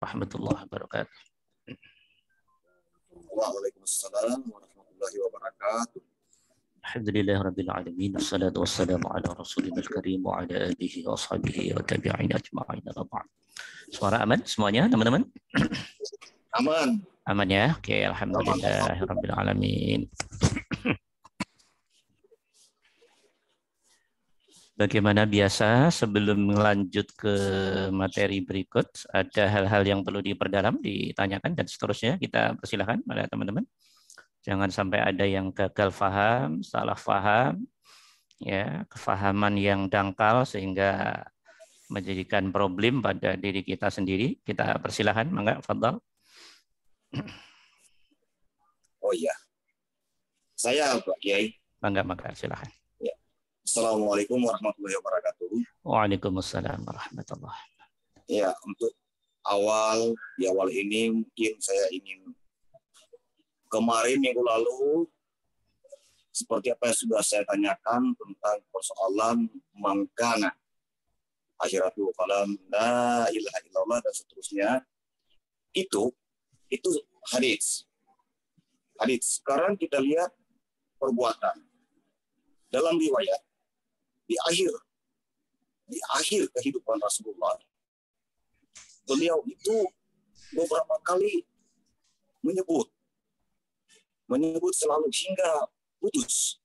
warahmatullahi wabarakatuh. Waalaikumsalam warahmatullahi wabarakatuh. Alhamdulillahirabbil alamin. Wassalatu wassalamu ala rasulil karim wa ala alihi wa sahbihi wa tabi'in ajma'in. Suara aman semuanya, teman-teman? Aman. Aman ya? Oke, alhamdulillahirabbil alamin. Bagaimana biasa, sebelum lanjut ke materi berikut, ada hal-hal yang perlu diperdalam, ditanyakan, dan seterusnya. Kita persilahkan pada teman-teman. Jangan sampai ada yang gagal paham, salah paham, ya, kefahaman yang dangkal sehingga menjadikan problem pada diri kita sendiri. Kita persilahkan, mangga, fadhal. Oh iya, saya Pak Kiai. Mangga, silahkan. Ya. Assalamualaikum warahmatullahi wabarakatuh. Waalaikumsalam warahmatullahi wabarakatuh. Ya, untuk di awal ini mungkin saya ingin, kemarin minggu lalu seperti apa yang sudah saya tanyakan tentang persoalan mangkana akhiratul kalam la ilaha illallah dan seterusnya, itu hadis. Sekarang kita lihat perbuatan dalam riwayat di akhir kehidupan Rasulullah, beliau itu beberapa kali menyebut selalu hingga putus,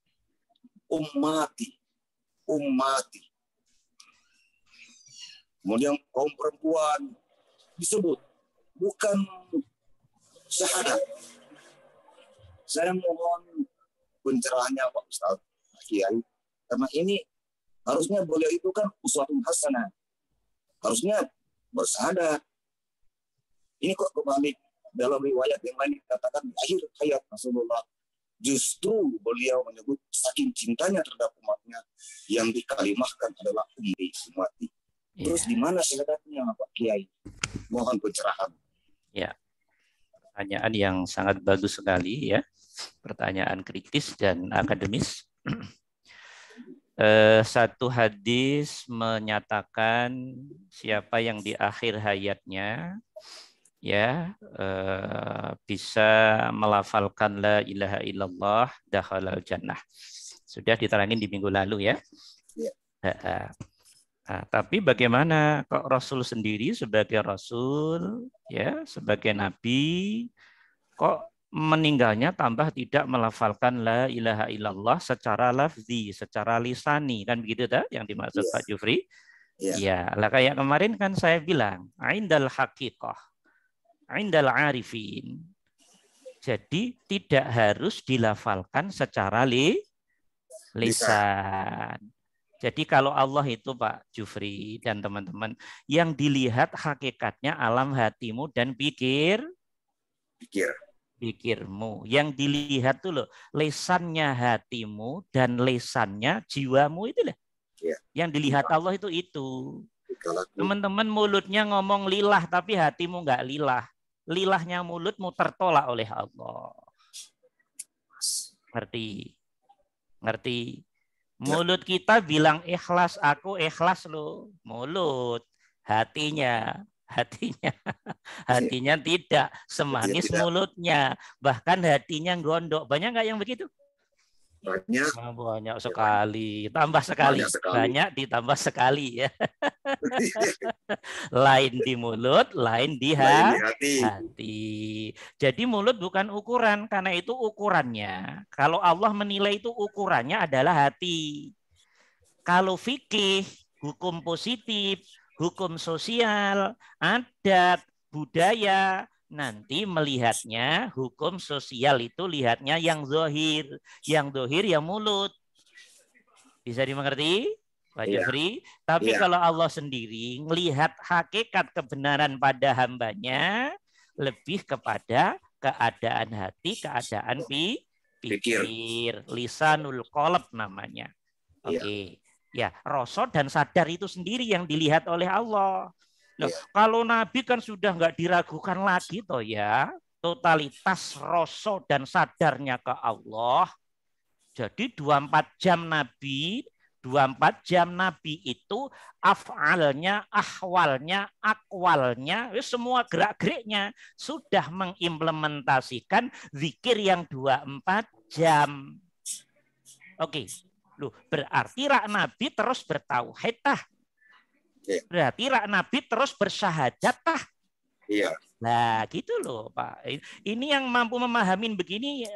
ummati. Kemudian kaum perempuan disebut, bukan syahadat. Saya mohon pencerahannya Pak Ustadz Kiai, karena ini harusnya beliau itu kan uswatun hasanah, harusnya bersyahadat. Ini kok kembali dalam riwayat yang lain dikatakan di akhir hayat Rasulullah, justru beliau menyebut saking cintanya terhadap umatnya yang dikalimahkan adalah ummati. Terus di mana syahadatnya Pak Kiai? Mohon pencerahan. Ya, pertanyaan yang sangat bagus sekali ya, pertanyaan kritis dan akademis. Satu hadis menyatakan siapa yang di akhir hayatnya ya bisa melafalkan la ilaha illallah dakhalal jannah. Sudah diterangin di minggu lalu ya. Nah, tapi bagaimana kok Rasul sendiri sebagai Rasul ya, sebagai Nabi kok meninggalnya tambah tidak melafalkan la ilaha illallah secara lafzi, secara lisani, kan begitu dah yang dimaksud Pak Jufri? Ya, lah kayak kemarin kan saya bilang, indal haqiqah, indal arifin. Jadi tidak harus dilafalkan secara lisan. Jadi kalau Allah itu Pak Jufri dan teman-teman, yang dilihat hakikatnya alam hatimu dan pikirmu. Yang dilihat tuh loh, lesannya hatimu dan lesannya jiwamu itu lah. Yang dilihat Allah itu. Teman-teman mulutnya ngomong lillah tapi hatimu nggak lillah. Lilahnya mulutmu tertolak oleh Allah. Ngerti? Mulut kita bilang ikhlas, aku ikhlas loh. Mulut, hatinya tidak semanis mulutnya, bahkan hatinya gondok. Banyak nggak yang begitu? Banyak sekali, tambah sekali. Banyak ditambah sekali ya. Lain di mulut, lain di hati. Jadi mulut bukan ukuran, karena itu ukurannya. Kalau Allah menilai itu ukurannya adalah hati. Kalau fikih, hukum positif, hukum sosial, adat, budaya, nanti melihatnya hukum sosial itu lihatnya yang zohir. Yang zohir ya mulut. Bisa dimengerti Pak Jufri? Tapi kalau Allah sendiri melihat hakikat kebenaran pada hambanya lebih kepada keadaan hati, keadaan pikir. Lisanul qalb namanya. Oke. Ya, rasa dan sadar itu sendiri yang dilihat oleh Allah. Nah, kalau Nabi kan sudah nggak diragukan lagi toh ya, totalitas rasa dan sadarnya ke Allah. Jadi 24 jam Nabi, 24 jam Nabi itu af'alnya, ahwalnya, akwalnya, semua gerak-geriknya sudah mengimplementasikan zikir yang 24 jam. Oke. Loh, berarti rak Nabi terus bertauhid tah. Berarti rak Nabi terus bersyahadat tah. Iya. Nah, gitu loh, Pak. Ini yang mampu memahami begini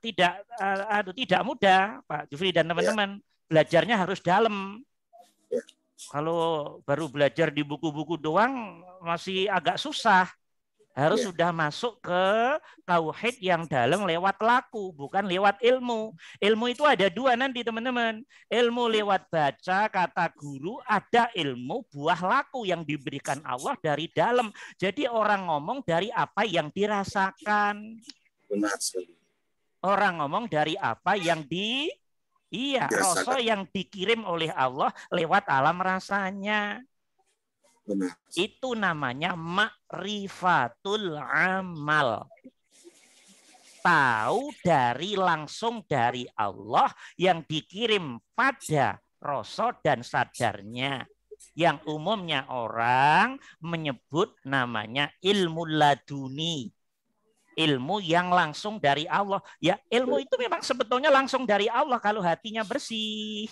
tidak mudah, Pak Jufri dan teman-teman. Belajarnya harus dalam. Kalau baru belajar di buku-buku doang masih agak susah. Harus sudah masuk ke tauhid yang dalam lewat laku, bukan lewat ilmu. Ilmu itu ada dua nanti teman-teman. Ilmu lewat baca, kata guru, ada ilmu buah laku yang diberikan Allah dari dalam. Jadi orang ngomong dari apa yang dirasakan. Benar sekali. Orang ngomong dari apa yang rasa yang dikirim oleh Allah lewat alam rasanya. Benar. Itu namanya ma'rifatul amal. Tahu langsung dari Allah yang dikirim pada rasa dan sadarnya. Yang umumnya orang menyebut namanya ilmu laduni. Ilmu yang langsung dari Allah. Ya, ilmu itu memang sebetulnya langsung dari Allah kalau hatinya bersih.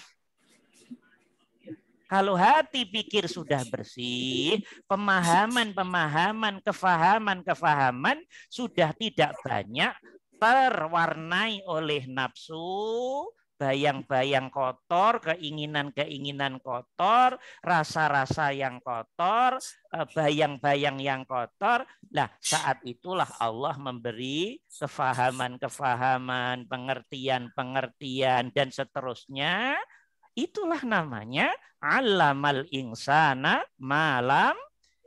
Kalau hati pikir sudah bersih, pemahaman, kefahaman sudah tidak banyak terwarnai oleh nafsu, bayang-bayang kotor, keinginan-keinginan kotor, rasa-rasa yang kotor, bayang-bayang yang kotor. Nah, saat itulah Allah memberi kefahaman, pengertian, dan seterusnya. Itulah namanya alamal insana malam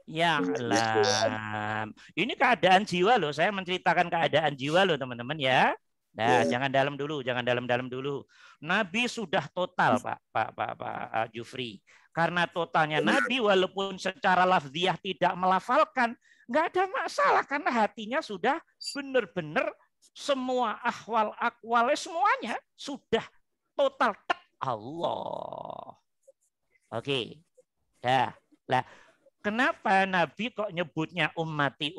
ya'lam. Ini keadaan jiwa loh. Saya menceritakan keadaan jiwa loh teman-teman ya. Nah, jangan dalam dulu. Nabi sudah total Pak Jufri. Karena totalnya Nabi walaupun secara lafziah tidak melafalkan, nggak ada masalah karena hatinya sudah benar-benar semua ahwal akwalnya semuanya sudah total Allah. Oke. Dah. Lah, kenapa Nabi kok nyebutnya ummati?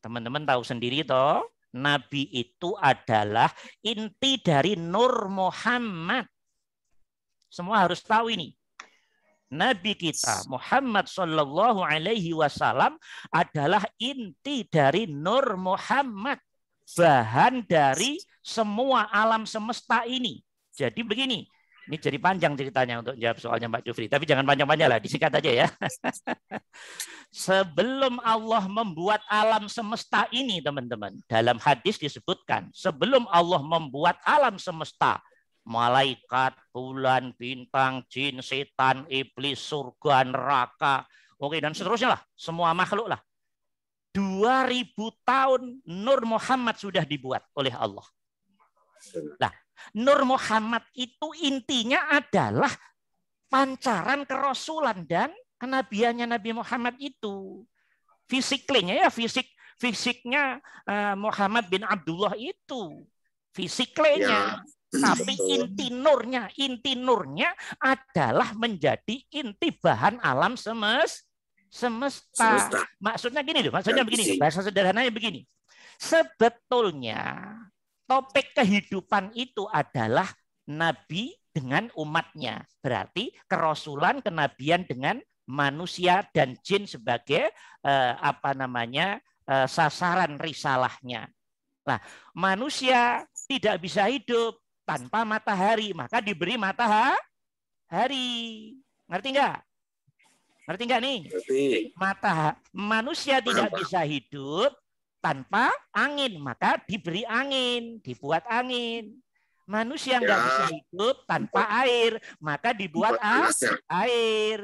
Teman-teman tahu sendiri toh, Nabi itu adalah inti dari Nur Muhammad. Semua harus tahu ini. Nabi kita Muhammad Shallallahu Alaihi Wasallam adalah inti dari Nur Muhammad. Bahan dari semua alam semesta ini. Jadi begini, ini jadi panjang ceritanya untuk jawab soalnya Mbak Jufri. Tapi jangan panjang-panjang lah, disingkat aja ya. Sebelum Allah membuat alam semesta ini, teman-teman, dalam hadis disebutkan, sebelum Allah membuat alam semesta, malaikat, bulan, bintang, jin, setan, iblis, surga, neraka, oke, dan seterusnya lah, semua makhluk lah. 2000 tahun Nur Muhammad sudah dibuat oleh Allah. Nah, Nur Muhammad itu intinya adalah pancaran kerasulan dan kenabiannya Nabi Muhammad itu. Fisiknya ya, fisiknya Muhammad bin Abdullah itu. Fisiknya. Tapi inti nurnya adalah menjadi inti bahan alam semesta. Maksudnya gini loh, bahasa sederhananya begini. Sebetulnya topik kehidupan itu adalah Nabi dengan umatnya. Berarti kerasulan, kenabian dengan manusia dan jin sebagai sasaran risalahnya. Nah, manusia tidak bisa hidup tanpa matahari, maka diberi matahari. Ngerti nggak? Ngerti nggak nih? Manusia tidak bisa hidup tanpa angin, maka diberi angin, dibuat angin. Manusia nggak bisa hidup tanpa air, maka dibuat air.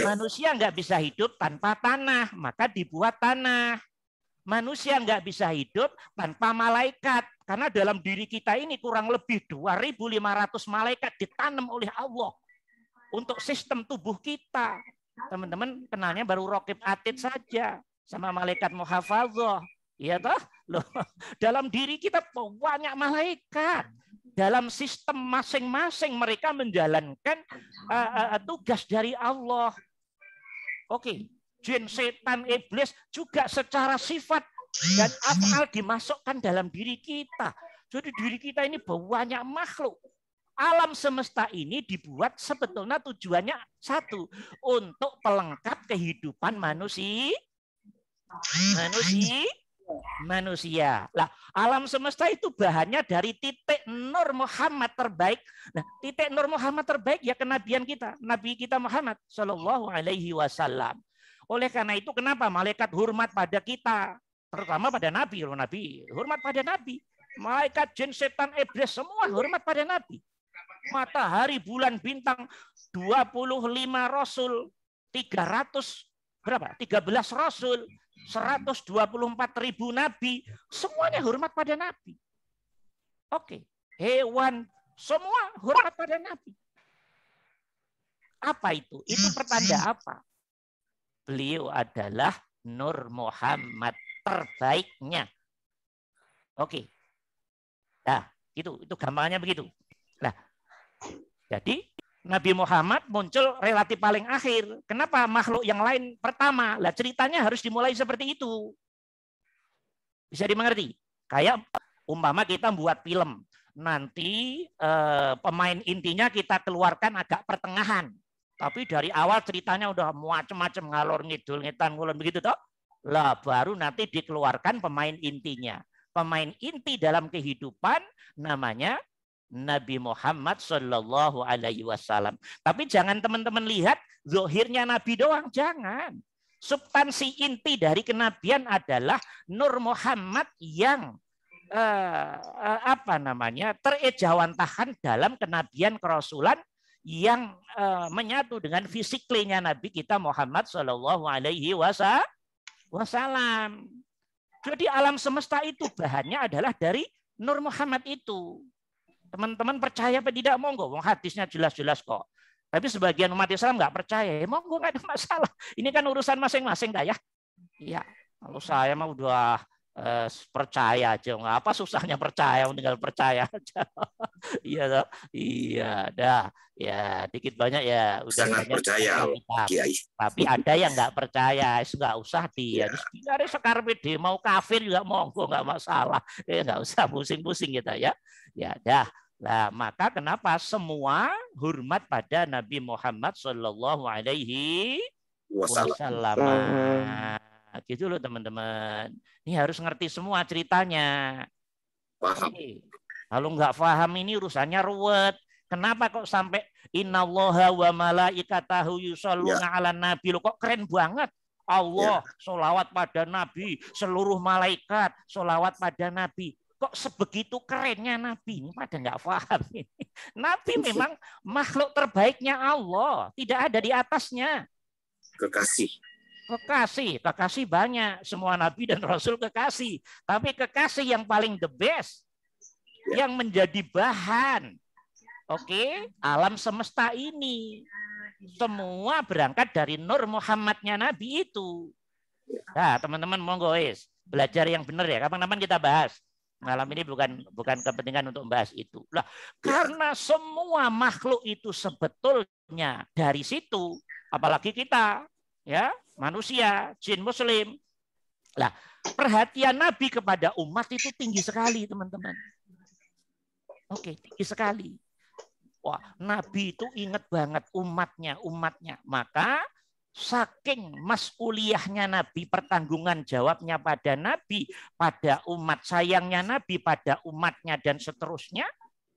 Manusia nggak bisa hidup tanpa tanah, maka dibuat tanah. Manusia nggak bisa hidup tanpa malaikat, karena dalam diri kita ini kurang lebih 2.500 malaikat ditanam oleh Allah untuk sistem tubuh kita. Teman-teman kenalnya baru Raqib Atid saja sama malaikat muhafadzah. Iya toh? Loh, dalam diri kita banyak malaikat. dalam sistem masing-masing mereka menjalankan tugas dari Allah. Oke, jin, setan, iblis juga secara sifat dan afal dimasukkan dalam diri kita. Jadi diri kita ini banyak makhluk. Alam semesta ini dibuat sebetulnya tujuannya satu, untuk pelengkap kehidupan manusia. Lah, alam semesta itu bahannya dari titik Nur Muhammad terbaik. Nah, titik Nur Muhammad terbaik ya kenabian kita, Nabi kita Muhammad Shallallahu Alaihi Wasallam. Oleh karena itu, kenapa malaikat hormat pada kita, terutama pada Nabi, hormat pada Nabi. Malaikat, jin, setan, iblis semua hormat pada Nabi. Matahari, bulan, bintang, 25 rasul, 13 rasul, 124.000 nabi, semuanya hormat pada Nabi. Oke, hewan semua hormat pada Nabi. Apa itu? Itu pertanda apa? Beliau adalah Nur Muhammad terbaiknya. Oke. Nah, itu gampangnya begitu. Nah, jadi Nabi Muhammad muncul relatif paling akhir. Kenapa makhluk yang lain pertama? Lah, ceritanya harus dimulai seperti itu. Bisa dimengerti? Kayak umpama kita buat film. Nanti pemain intinya kita keluarkan agak pertengahan. Tapi dari awal ceritanya udah macam-macam ngalor ngidul ngetan ngulon begitu toh. Lah, baru nanti dikeluarkan pemain intinya. Pemain inti dalam kehidupan namanya Nabi Muhammad Shallallahu Alaihi Wasallam. Tapi jangan teman-teman lihat zahirnya Nabi doang, jangan. Substansi inti dari kenabian adalah Nur Muhammad yang terejawantahan dalam kenabian kerasulan yang menyatu dengan fisiknya Nabi kita Muhammad Shallallahu Alaihi Wasallam. Jadi alam semesta itu bahannya adalah dari Nur Muhammad itu. Teman-teman percaya apa tidak? Monggo, hadisnya jelas-jelas kok. Tapi sebagian umat Islam nggak percaya. Monggo, nggak ada masalah. Ini kan urusan masing-masing, dah ya. Iya. Kalau saya mah udah percaya aja, nggak apa susahnya percaya, tinggal percaya aja. Iya, iya, dah. Ya, dikit banyak ya. Udah sangat banyak percaya, Kiai. Tapi ada yang nggak percaya, nggak usah dia. Ada sekarang mau kafir juga monggo, nggak masalah. Nggak usah pusing-pusing kita ya. Ya, dah. Nah, maka kenapa semua hormat pada Nabi Muhammad Shallallahu Alaihi Wasallam. Gitu loh teman-teman. Ini harus ngerti semua ceritanya. Paham. Kalau nggak paham ini urusannya ruwet. Kenapa kok sampai innallaha wa malaikatahu yusholluna ala nabi? Lo kok keren banget. Allah sholawat pada Nabi, seluruh malaikat sholawat pada Nabi. Kok sebegitu kerennya Nabi? Ini pada nggak paham. Nabi memang makhluk terbaiknya Allah, tidak ada di atasnya. Kekasih banyak. Semua Nabi dan Rasul kekasih. Tapi kekasih yang paling the best, yang menjadi bahan, alam semesta ini. Semua berangkat dari Nur Muhammadnya Nabi itu. Nah, teman-teman monggo belajar yang benar ya. Kapan-kapan kita bahas. Malam ini bukan kepentingan untuk membahas itu. Lah, karena semua makhluk itu sebetulnya dari situ, apalagi kita, ya, manusia, jin muslim. Lah, perhatian Nabi kepada umat itu tinggi sekali, teman-teman. Tinggi sekali. Wah, Nabi itu ingat banget umatnya. Maka saking mas'uliyahnya Nabi, pertanggungan jawabnya pada Nabi, pada umat, sayangnya Nabi pada umatnya dan seterusnya,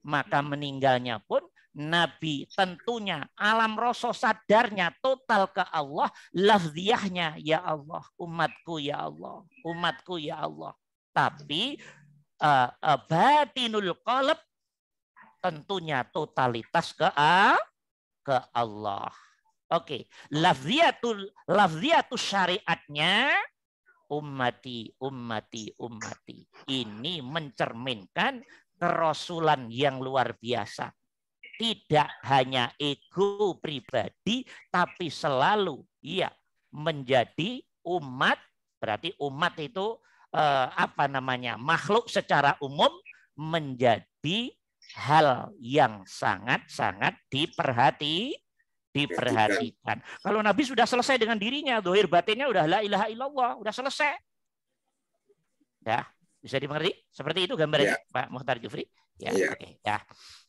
maka meninggalnya pun Nabi tentunya alam rasa sadarnya total ke Allah, lafziyahnya ya Allah, umatku ya Allah, umatku ya Allah. Tapi batinul qalb tentunya totalitas ke Allah. Lafziyatus syariatnya ummati. Ini mencerminkan kerasulan yang luar biasa. Tidak hanya ego pribadi, tapi selalu menjadi umat. Berarti umat itu makhluk secara umum menjadi hal yang sangat-sangat diperhatikan. Kalau Nabi sudah selesai dengan dirinya, zahir batinnya udah la ilaha illallah, udah selesai. Ya, bisa dimengerti? Seperti itu gambarannya, Pak Muhtar Jufri. Ya, oke. Ya.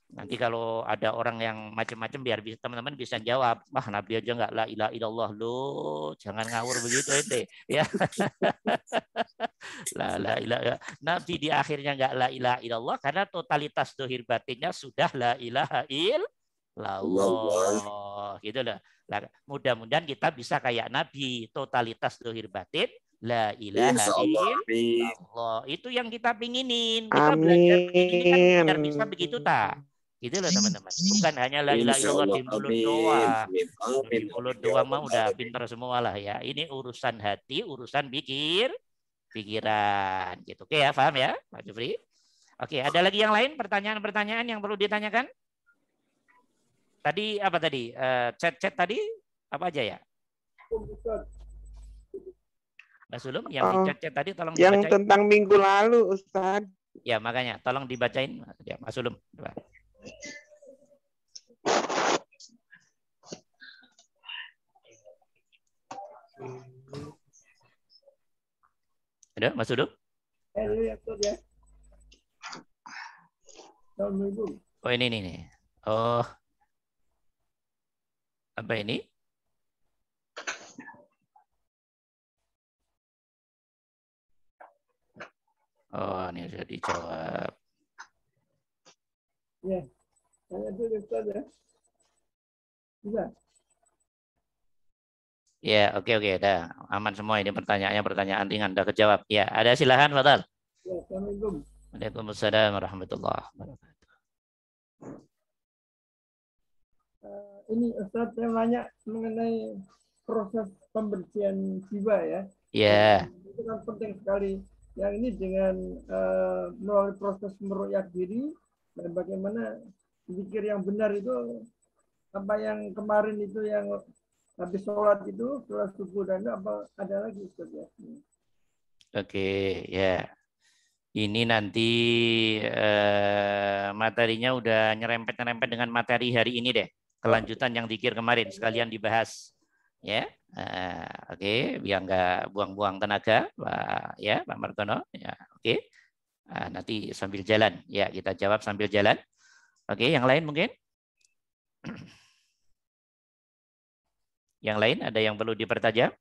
Nanti kalau ada orang yang macam-macam biar teman-teman bisa jawab. Wah, Nabi aja nggak la ilaha illallah loh. Jangan ngawur begitu ente. Ya. La ilaha. Nabi di akhirnya nggak la ilaha illallah karena totalitas zahir batinnya sudah la ilaha illallah. Gitu loh. Mudah-mudahan kita bisa kayak Nabi, totalitas zahir batin la ilaha illallah. Itu yang kita pinginin. Kita belajar begini kan biar bisa begitu tak? Gitu loh teman-teman. Bukan hanya la ilaha illallah di mulut doang. Di mulut doang mah udah pintar semua lah ya. Ini urusan hati, urusan pikiran. Gitu. Oke ya, paham ya Pak Jufri? Oke, ada lagi yang lain pertanyaan-pertanyaan yang perlu ditanyakan? Tadi apa tadi? Chat-chat tadi apa aja ya? Mbak Sulum, yang di chat-chat tadi tolong yang dibacain. Tentang minggu lalu, Ustaz. Ya, makanya tolong dibacain. Ya, Mbak Sulum. Coba. Ada, Mas Sulum? Oh, ini nih. Oh. Apa ini? Oh, ini sudah dijawab. Ya, tanya dulu Ustaz ya. Bisa? Ya, oke, udah aman semua ini pertanyaan ringan udah kejawab. Ya, ada silakan, Fadal. Ya, Assalamualaikum. Waalaikumsalam warahmatullahi wabarakatuh. Ini Ustaz, saya nanya mengenai proses pembersihan jiwa ya. Ya. Itu kan penting sekali. Yang ini dengan melalui proses meruqyah diri dan bagaimana zikir yang benar itu, apa yang kemarin itu yang habis sholat itu, sholat subuh dan apa ada lagi Ustaz ya? Oke, ya. Ini nanti materinya udah nyerempet-nyerempet dengan materi hari ini deh. Kelanjutan yang zikir kemarin sekalian dibahas. Ya. Oke, biar nggak buang-buang tenaga, Pak ya, Pak Martono. Ya, oke. Nanti sambil jalan. Ya, kita jawab sambil jalan. Oke, yang lain mungkin? Yang lain ada yang perlu dipertajam?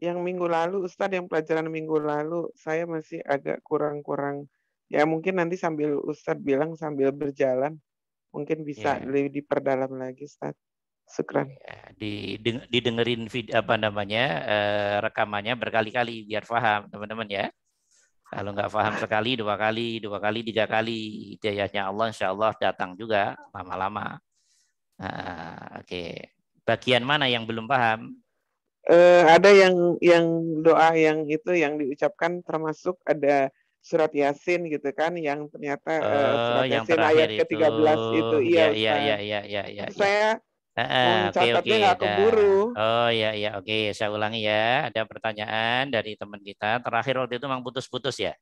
Yang minggu lalu, Ustadz, yang pelajaran minggu lalu, saya masih agak kurang-kurang. Ya mungkin nanti sambil Ustadz bilang sambil berjalan, mungkin bisa lebih diperdalam lagi, Ustadz. Syukran. Ya, didengerin rekamannya berkali-kali biar paham teman-teman ya. Kalau nggak paham sekali, dua kali, tiga kali, hidayahnya Allah insya Allah datang juga lama-lama. Oke. Bagian mana yang belum paham? Ada yang doa yang itu yang diucapkan termasuk ada surat Yasin gitu kan, yang ternyata surat Yasin ayat ke-13 itu. Iya, Ustaz. Saya mencatatnya nggak keburu. Oh ya, oke. Saya ulangi ya. Ada pertanyaan dari teman kita. Terakhir waktu itu memang putus-putus ya.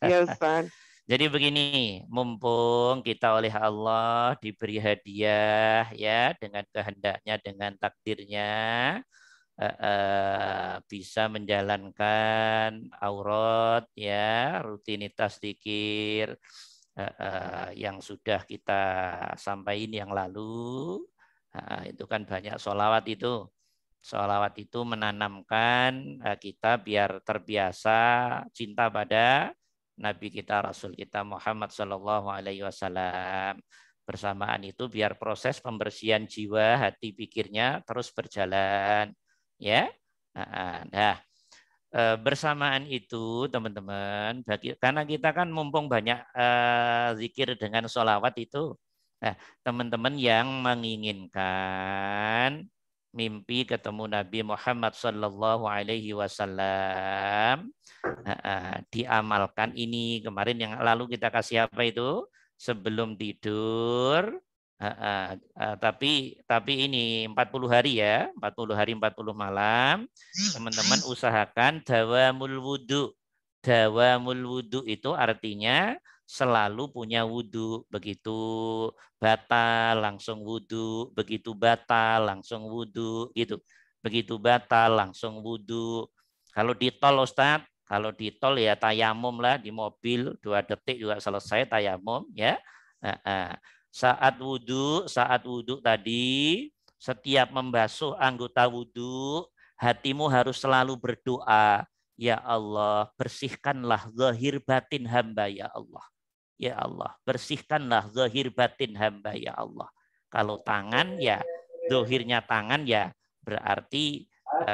Iya, Ustaz. Jadi begini, mumpung kita oleh Allah diberi hadiah ya dengan kehendaknya, dengan takdirnya, bisa menjalankan aurat ya, rutinitas zikir yang sudah kita sampaikan yang lalu. Itu kan banyak sholawat itu. Sholawat itu menanamkan kita biar terbiasa cinta pada Nabi kita, Rasul kita Muhammad Sallallahu Alaihi Wasallam. Bersamaan itu biar proses pembersihan jiwa, hati, pikirnya terus berjalan. Ya, nah bersamaan itu teman-teman, karena kita kan mumpung banyak zikir dengan sholawat itu. Nah, teman-teman yang menginginkan mimpi ketemu Nabi Muhammad Sallallahu Alaihi Wasallam, diamalkan ini kemarin yang lalu kita kasih apa itu sebelum tidur. Tapi ini 40 hari ya, 40 hari 40 malam. Teman-teman usahakan dawamul wudu. Dawamul wudu itu artinya selalu punya wudu. Begitu batal langsung wudu, begitu batal langsung wudu, gitu. Begitu batal langsung wudu. Kalau di tol Ustadz, kalau di tol ya tayamum lah, di mobil 2 detik juga selesai tayamum ya. Saat wudu tadi, setiap membasuh anggota wudu, hatimu harus selalu berdoa. Ya Allah, bersihkanlah zahir batin hamba ya Allah. Ya Allah, bersihkanlah zahir batin hamba ya Allah. Kalau tangan ya, zahirnya tangan ya berarti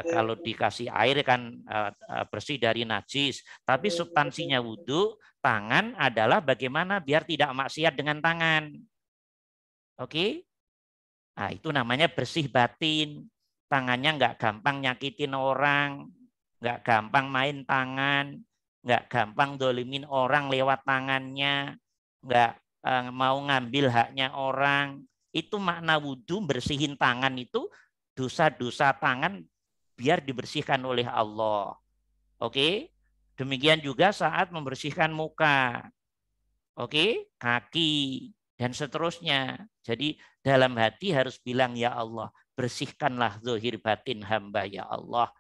kalau dikasih air kan bersih dari najis. Tapi substansinya wudu, tangan adalah bagaimana biar tidak maksiat dengan tangan. Oke? Nah, itu namanya bersih batin. Tangannya nggak gampang nyakitin orang, nggak gampang main tangan, nggak gampang dolimin orang lewat tangannya, nggak mau ngambil haknya orang. Itu makna wudhu, bersihin tangan itu dosa-dosa tangan biar dibersihkan oleh Allah. Oke? Demikian juga saat membersihkan muka. Oke? Kaki dan seterusnya. Jadi dalam hati harus bilang ya Allah, bersihkanlah zahir batin hamba ya Allah.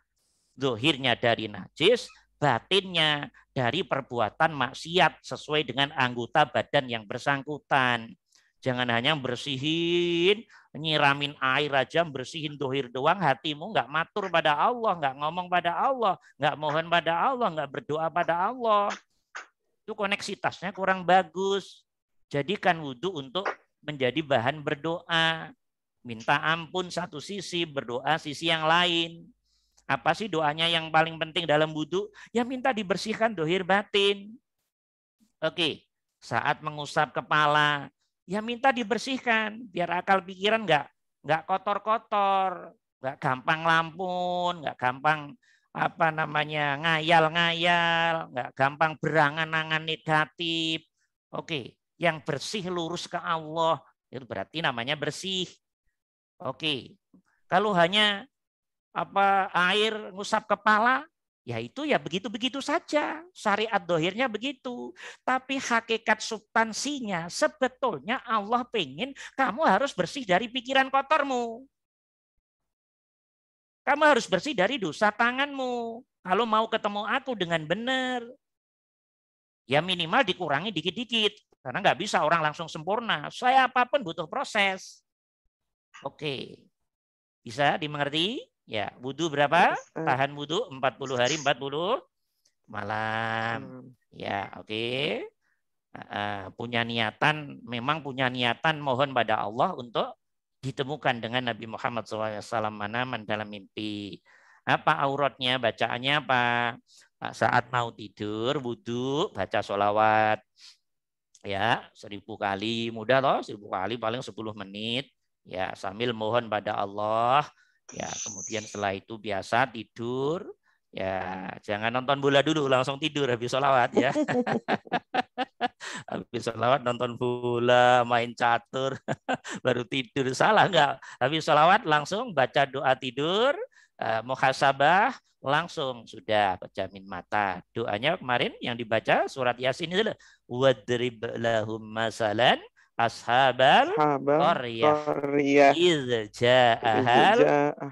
Zahirnya dari najis, batinnya dari perbuatan maksiat sesuai dengan anggota badan yang bersangkutan. Jangan hanya bersihin, nyiramin air aja, bersihin zahir doang, hatimu nggak matur pada Allah, nggak ngomong pada Allah, nggak mohon pada Allah, nggak berdoa pada Allah. Itu koneksitasnya kurang bagus. Jadikan wudhu untuk menjadi bahan berdoa. Minta ampun satu sisi, berdoa sisi yang lain. Apa sih doanya yang paling penting dalam wudhu? Ya minta dibersihkan zahir batin. Oke, saat mengusap kepala, ya minta dibersihkan biar akal pikiran nggak kotor-kotor, nggak gampang lampun, nggak gampang ngayal-ngayal, nggak gampang berangan-angan negatif. Oke, yang bersih lurus ke Allah itu berarti namanya bersih. Oke, kalau hanya air ngusap kepala, ya itu ya begitu-begitu saja. Syariat dohirnya begitu. Tapi hakikat substansinya sebetulnya Allah pengen kamu harus bersih dari pikiran kotormu. Kamu harus bersih dari dosa tanganmu. Kalau mau ketemu aku dengan benar, ya minimal dikurangi dikit-dikit. Karena nggak bisa orang langsung sempurna. Saya apapun butuh proses. Oke, bisa dimengerti? Ya, wudhu berapa? Tahan wudhu 40 hari 40 malam. Ya, oke. Punya niatan, memang punya niatan mohon pada Allah untuk ditemukan dengan Nabi Muhammad SAW manaman dalam mimpi. Apa auratnya? Bacaannya apa? Saat mau tidur, wudhu, baca sholawat. Ya, 1000 kali. Mudah loh, 1000 kali paling 10 menit. Ya, sambil mohon pada Allah. Ya, kemudian setelah itu biasa tidur. Ya, jangan nonton bola dulu, langsung tidur habis sholawat ya. Habis sholawat nonton bola, main catur, baru tidur. Salah enggak? Habis sholawat langsung baca doa tidur, muhasabah, langsung sudah pejamin mata. Doanya kemarin yang dibaca surat Yasin itu adalah wadrib lahum masalan ashabal qaryah idz ja'ahal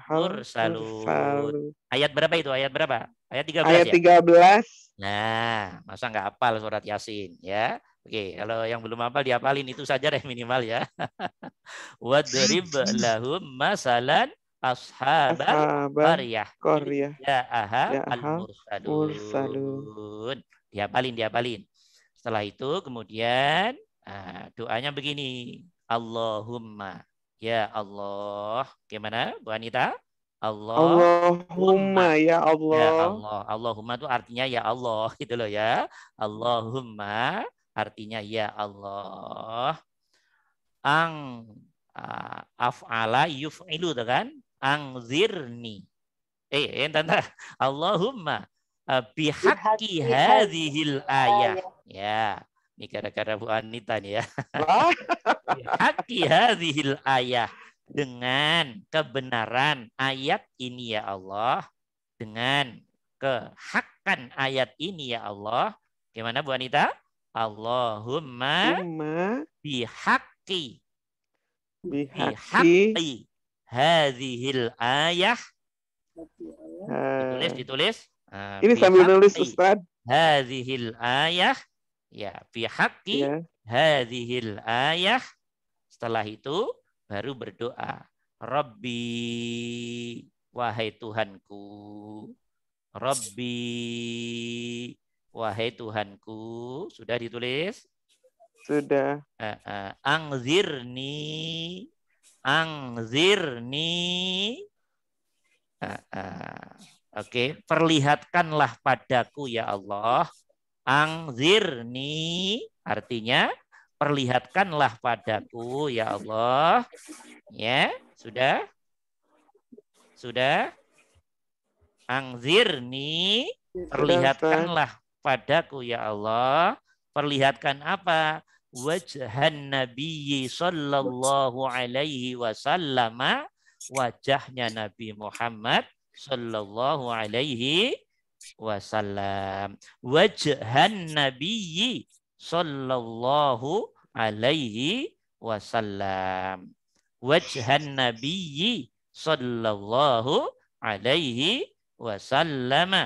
mursalun. Ayat berapa itu? Ayat berapa? Ayat 13 ayat ya? 13. Nah, masa nggak hafal surat Yasin ya? Oke, kalau yang belum hafal dihafalin itu saja deh minimal ya. Wadrib lahum masalan ashabal qaryah ja'ahal mursalun. Dihafalin. Setelah itu kemudian doanya begini, Allahumma, ya Allah. Gimana Bu Anita? Allahumma, ya Allah. Ya Allah. Allahumma itu artinya ya Allah gitu loh ya. Allahumma artinya ya Allah. Af'ala yuf'ilu kan? Angzirni. Tanda. Allahumma bihaqqi hadhil ayah. Ya. Ini gara-gara Bu Anita nih ya. Bihaqqi hadhil ayah. Dengan kebenaran ayat ini ya Allah. Dengan kehakkan ayat ini ya Allah. Gimana Bu Anita? Allahumma bihaqqi hadhil ayah. Ditulis. Ini sambil nulis Ustaz. Hadhil ayah. Ya, bihaqqi hadhil ayah. Setelah itu baru berdoa. Rabbi, wahai Tuhanku. Rabbi, wahai Tuhanku. Sudah ditulis? Sudah. Angzirni. Oke, perlihatkanlah padaku ya Allah. Angzirni artinya perlihatkanlah padaku ya Allah. Ya, sudah? Sudah? Angzirni, perlihatkanlah padaku ya Allah. Perlihatkan apa? Wajhan Nabi sallallahu alaihi wasallam, wajahnya Nabi Muhammad sallallahu alaihi wasallam. Wajhan Nabi sallallahu alaihi wasallam. Wajhan Nabi sallallahu alaihi wasallam.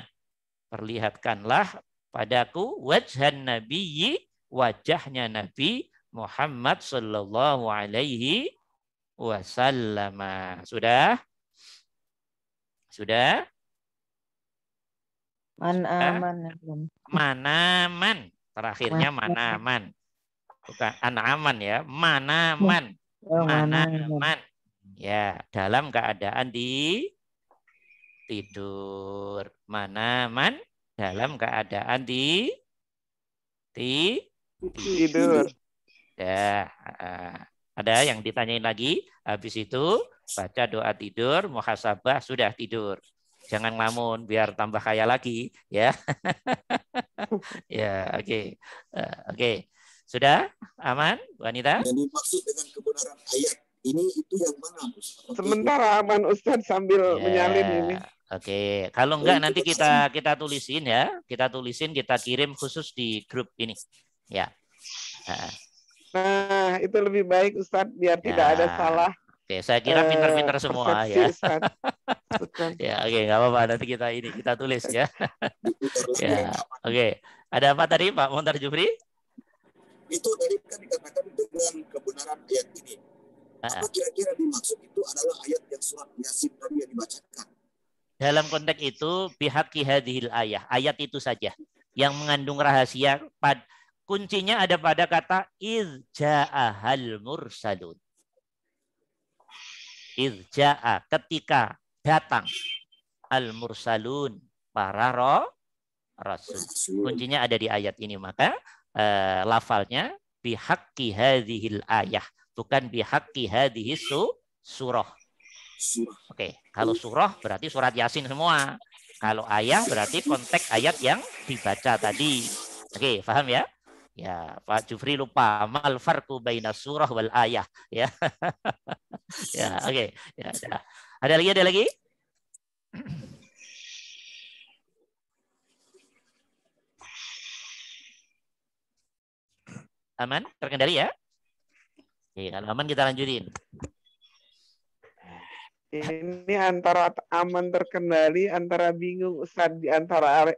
Perlihatkanlah padaku wajhan Nabi, wajahnya Nabi Muhammad sallallahu alaihi wasallam. Sudah? Sudah? Manaman. Terakhirnya manaman. Bukan anaman ya. Manaman. Manaman. Ya, dalam keadaan tidur. Manaman dalam keadaan tidur. Ya, ada yang ditanyain lagi. Habis itu baca doa tidur, muhasabah, sudah tidur. Jangan ngelamun biar tambah kaya lagi, ya. Ya, oke. Oke. Sudah aman, Bu Anita? Yang dimaksud dengan kebenaran ayat ini itu yang mana, Ustaz? Sementara aman Ustaz sambil menyalin ini. Oke, kalau enggak nanti kita tulisin ya, kita kirim khusus di grup ini, ya. Nah, itu lebih baik Ustaz biar tidak ada salah. Oke, saya kira pintar-pintar semua ya. Ya, oke, nggak apa-apa nanti kita tulis ya. Ya, oke. Ada apa tadi Pak Montar Jufri? Itu tadi kan dikatakan dengan kebenaran ayat ini. Apa kira-kira dimaksud itu adalah ayat yang surat Yasin tadi yang dibacakan? Dalam konteks itu bihaqqi hadhil ayah, ayat itu saja yang mengandung rahasia. Kuncinya ada pada kata iz ja'ahal mursalun. Iz ja'a, ketika datang al mursalun, para rasul. Kuncinya ada di ayat ini, maka lafalnya bihaqqi hadhil ayah, bukan bihaqqi hadhis surah. Oke, kalau surah berarti surat Yasin semua. Kalau ayah berarti konteks ayat yang dibaca tadi. Oke, paham ya? Ya, Pak Jufri lupa mal farqu baina surah wal ayah, ya. Ya, oke. Ya, ada lagi? Aman? Terkendali ya? Oke, kalau aman kita lanjutin. Ini antara aman terkendali, antara bingung Ustaz, di antara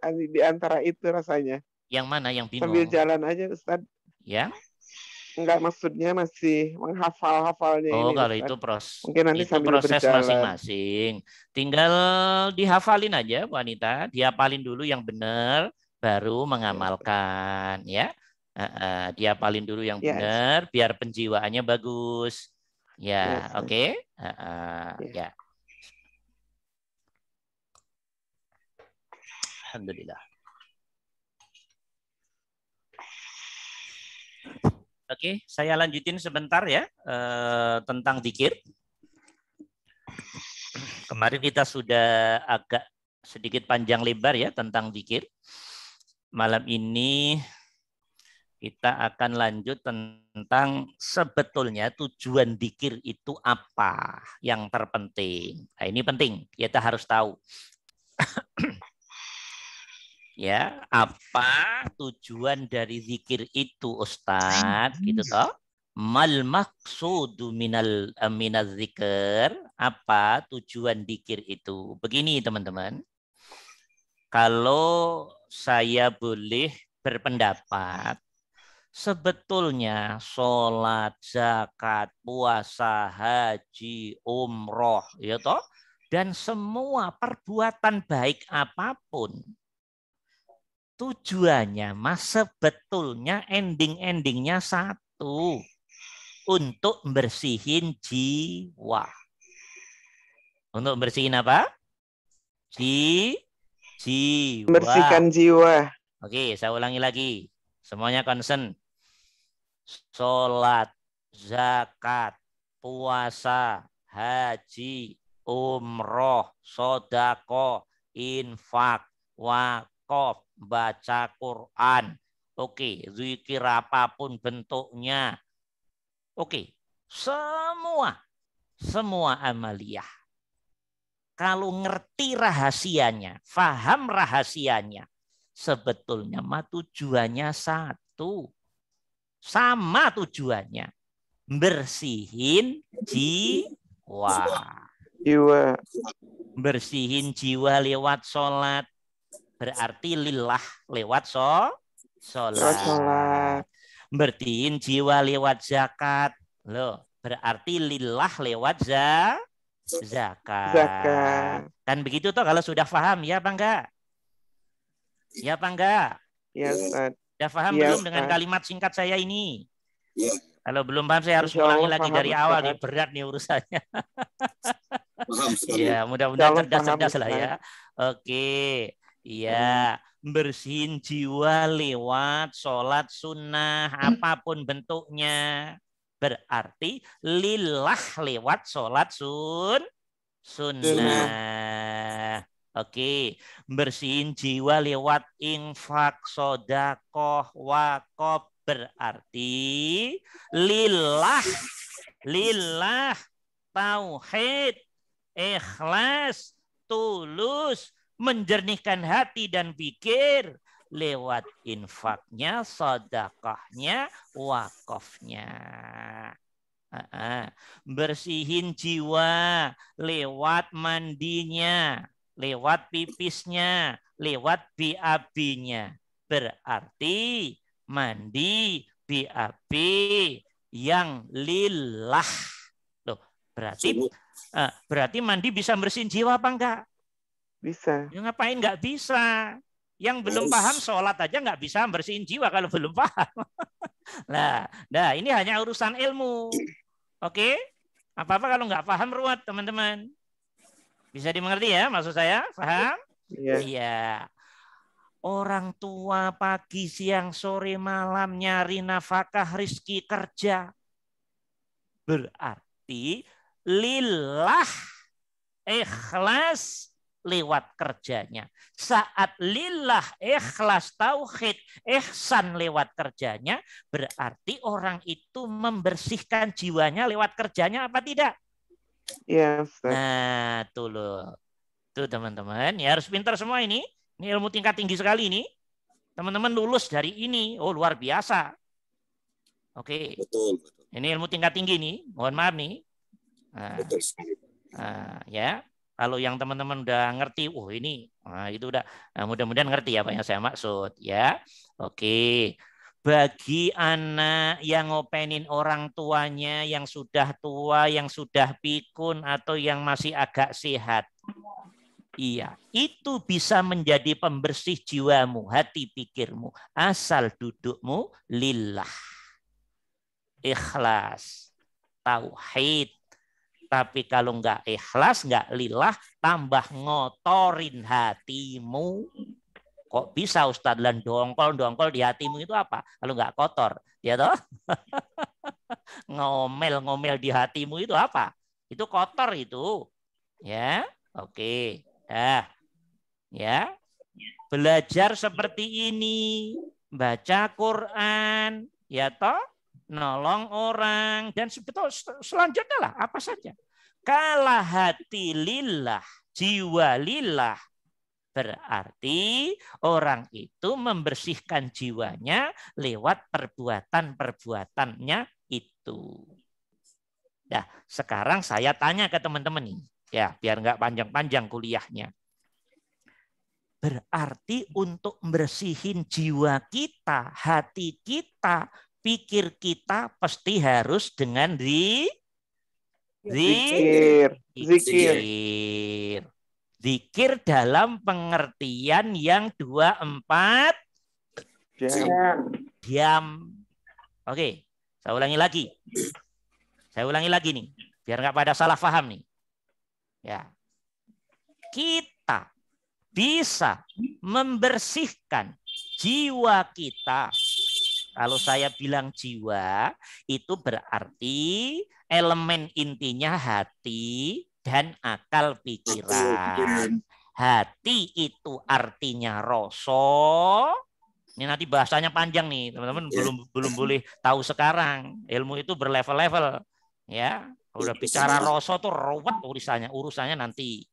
itu rasanya. Yang mana yang bingung? Sambil jalan aja Ustaz. Ya? Enggak, maksudnya masih menghafal-hafalnya ini. Oh, kalau Ustaz. itu mungkin nanti itu proses masing-masing. Tinggal dihafalin aja Bu Anita, dihafalin dulu yang benar, baru mengamalkan ya. Dihafalin dulu yang benar, biar penjiwaannya bagus. Ya, oke. Ya. Alhamdulillah. Oke, saya lanjutin sebentar ya tentang zikir. Kemarin kita sudah agak sedikit panjang lebar ya tentang zikir. Malam ini kita akan lanjut tentang sebetulnya tujuan zikir itu apa yang terpenting. Nah, ini penting, kita harus tahu. Ya, apa tujuan dari zikir itu, Ustadz? Gitu toh. Mal maqsudu minaz zikir? Apa tujuan zikir itu? Begini, teman-teman. Kalau saya boleh berpendapat, sebetulnya sholat, zakat, puasa, haji, umroh, ya toh, dan semua perbuatan baik apapun, tujuannya mas sebetulnya ending-endingnya satu, untuk bersihin jiwa. Untuk bersihin apa? Jiwa. Bersihkan jiwa. Oke, saya ulangi lagi. Semuanya concern. Sholat, zakat, puasa, haji, umroh, sodako, infak, wakaf, baca Quran. Oke, zikir apapun bentuknya. Oke, semua amaliyah. Kalau ngerti rahasianya, faham rahasianya, sebetulnya mah tujuannya satu. Sama tujuannya. Bersihin jiwa. Bersihin jiwa lewat sholat. Berarti lillah lewat sholat. Bersihin jiwa lewat zakat. Loh, berarti lillah lewat zakat. Kan begitu toh kalau sudah paham, ya apa enggak? Ya apa enggak? Ya, Ustaz. Sudah paham belum dengan kalimat singkat saya ini? Ya. Kalau belum paham saya harus ulangi lagi dari awal nih, berat nih urusannya. Ya, mudah-mudahan cerdas-cerdas lah ya. Oke. Iya, bersihin jiwa lewat sholat sunnah apapun bentuknya. Berarti lillah lewat sholat sunnah. Oke, bersihin jiwa lewat infak, sodakoh, wakaf, berarti lillah, tauhid, ikhlas, tulus, menjernihkan hati dan pikir lewat infaknya, sodakohnya, wakafnya. Bersihin jiwa lewat mandinya, lewat pipisnya, lewat BAB-nya. Berarti mandi BAB yang lillah. Loh, berarti mandi bisa bersihin jiwa apa enggak? Bisa. Ya, ngapain enggak bisa? Yang belum paham sholat aja enggak bisa bersihin jiwa kalau belum paham. Nah, ini hanya urusan ilmu. Oke? Apa-apa kalau enggak paham ruwet, teman-teman. Bisa dimengerti ya maksud saya? Paham? Iya. Orang tua pagi, siang, sore, malam nyari nafkah, rizki, kerja. Berarti lillah, ikhlas lewat kerjanya. Saat lillah, ikhlas, tauhid, ihsan lewat kerjanya, berarti orang itu membersihkan jiwanya lewat kerjanya apa tidak? Iya, Ustaz. Nah, tuh loh. Tuh teman-teman, ya harus pintar semua ini. Ini ilmu tingkat tinggi sekali ini. Teman-teman lulus dari ini. Oh, luar biasa. Oke. Betul. Ini ilmu tingkat tinggi nih. Mohon maaf nih. Ya. Kalau yang teman-teman udah ngerti, ini itu udah mudah-mudahan ngerti apa yang saya maksud ya. Oke. Bagi anak yang ngopenin orang tuanya yang sudah tua, yang sudah pikun atau yang masih agak sehat. Iya, itu bisa menjadi pembersih jiwamu, hati pikirmu, asal dudukmu lillah. Ikhlas, tauhid. Tapi kalau enggak ikhlas, enggak lillah, tambah ngotorin hatimu. Kok bisa Ustadz lan dongkol di hatimu itu apa? Kalau enggak kotor, ya toh? Ngomel di hatimu itu apa? Itu kotor itu. Ya, oke. Ya. Belajar seperti ini, baca Quran, ya toh? Nolong orang dan selanjutnya lah apa saja. Kala hati lillah, jiwa lillah, Berarti orang itu membersihkan jiwanya lewat perbuatan-perbuatannya itu. Nah, sekarang saya tanya ke teman-teman nih, ya biar nggak panjang-panjang kuliahnya. Berarti untuk bersihin jiwa kita, hati kita, pikir kita pasti harus dengan zikir. Zikir dalam pengertian yang 24 jam. Oke, saya ulangi lagi. Saya ulangi lagi nih, biar nggak pada salah paham nih. Ya, kita bisa membersihkan jiwa kita. Kalau saya bilang jiwa, itu berarti elemen intinya hati dan akal pikiran. Hati itu artinya rasa. Ini nanti bahasanya panjang nih, teman-teman. Belum boleh tahu sekarang. Ilmu itu berlevel-level. Ya, udah bicara rasa tuh ruwet urusannya nanti.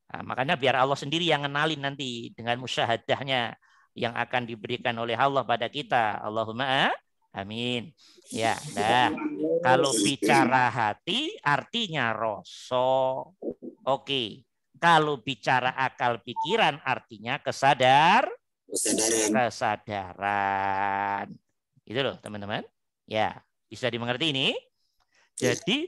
Nah, makanya biar Allah sendiri yang ngenalin nanti dengan musyahadahnya yang akan diberikan oleh Allah pada kita. Allahumma amin. Ya, nah, kalau bicara hati artinya rasa. Oke. Kalau bicara akal pikiran artinya kesadaran. Itu loh, teman-teman. Ya, bisa dimengerti ini? Jadi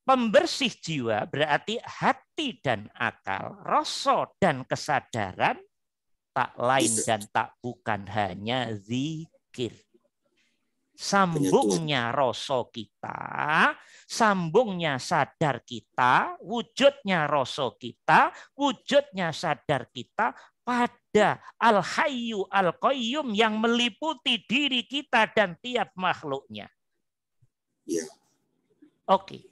pembersih jiwa berarti hati dan akal, rasa dan kesadaran tak lain dan tak bukan hanya zikir. Sambungnya rasa kita, sambungnya sadar kita, wujudnya rasa kita, wujudnya sadar kita pada Al-Hayyu Al-Qayyum yang meliputi diri kita dan tiap makhluknya. Oke.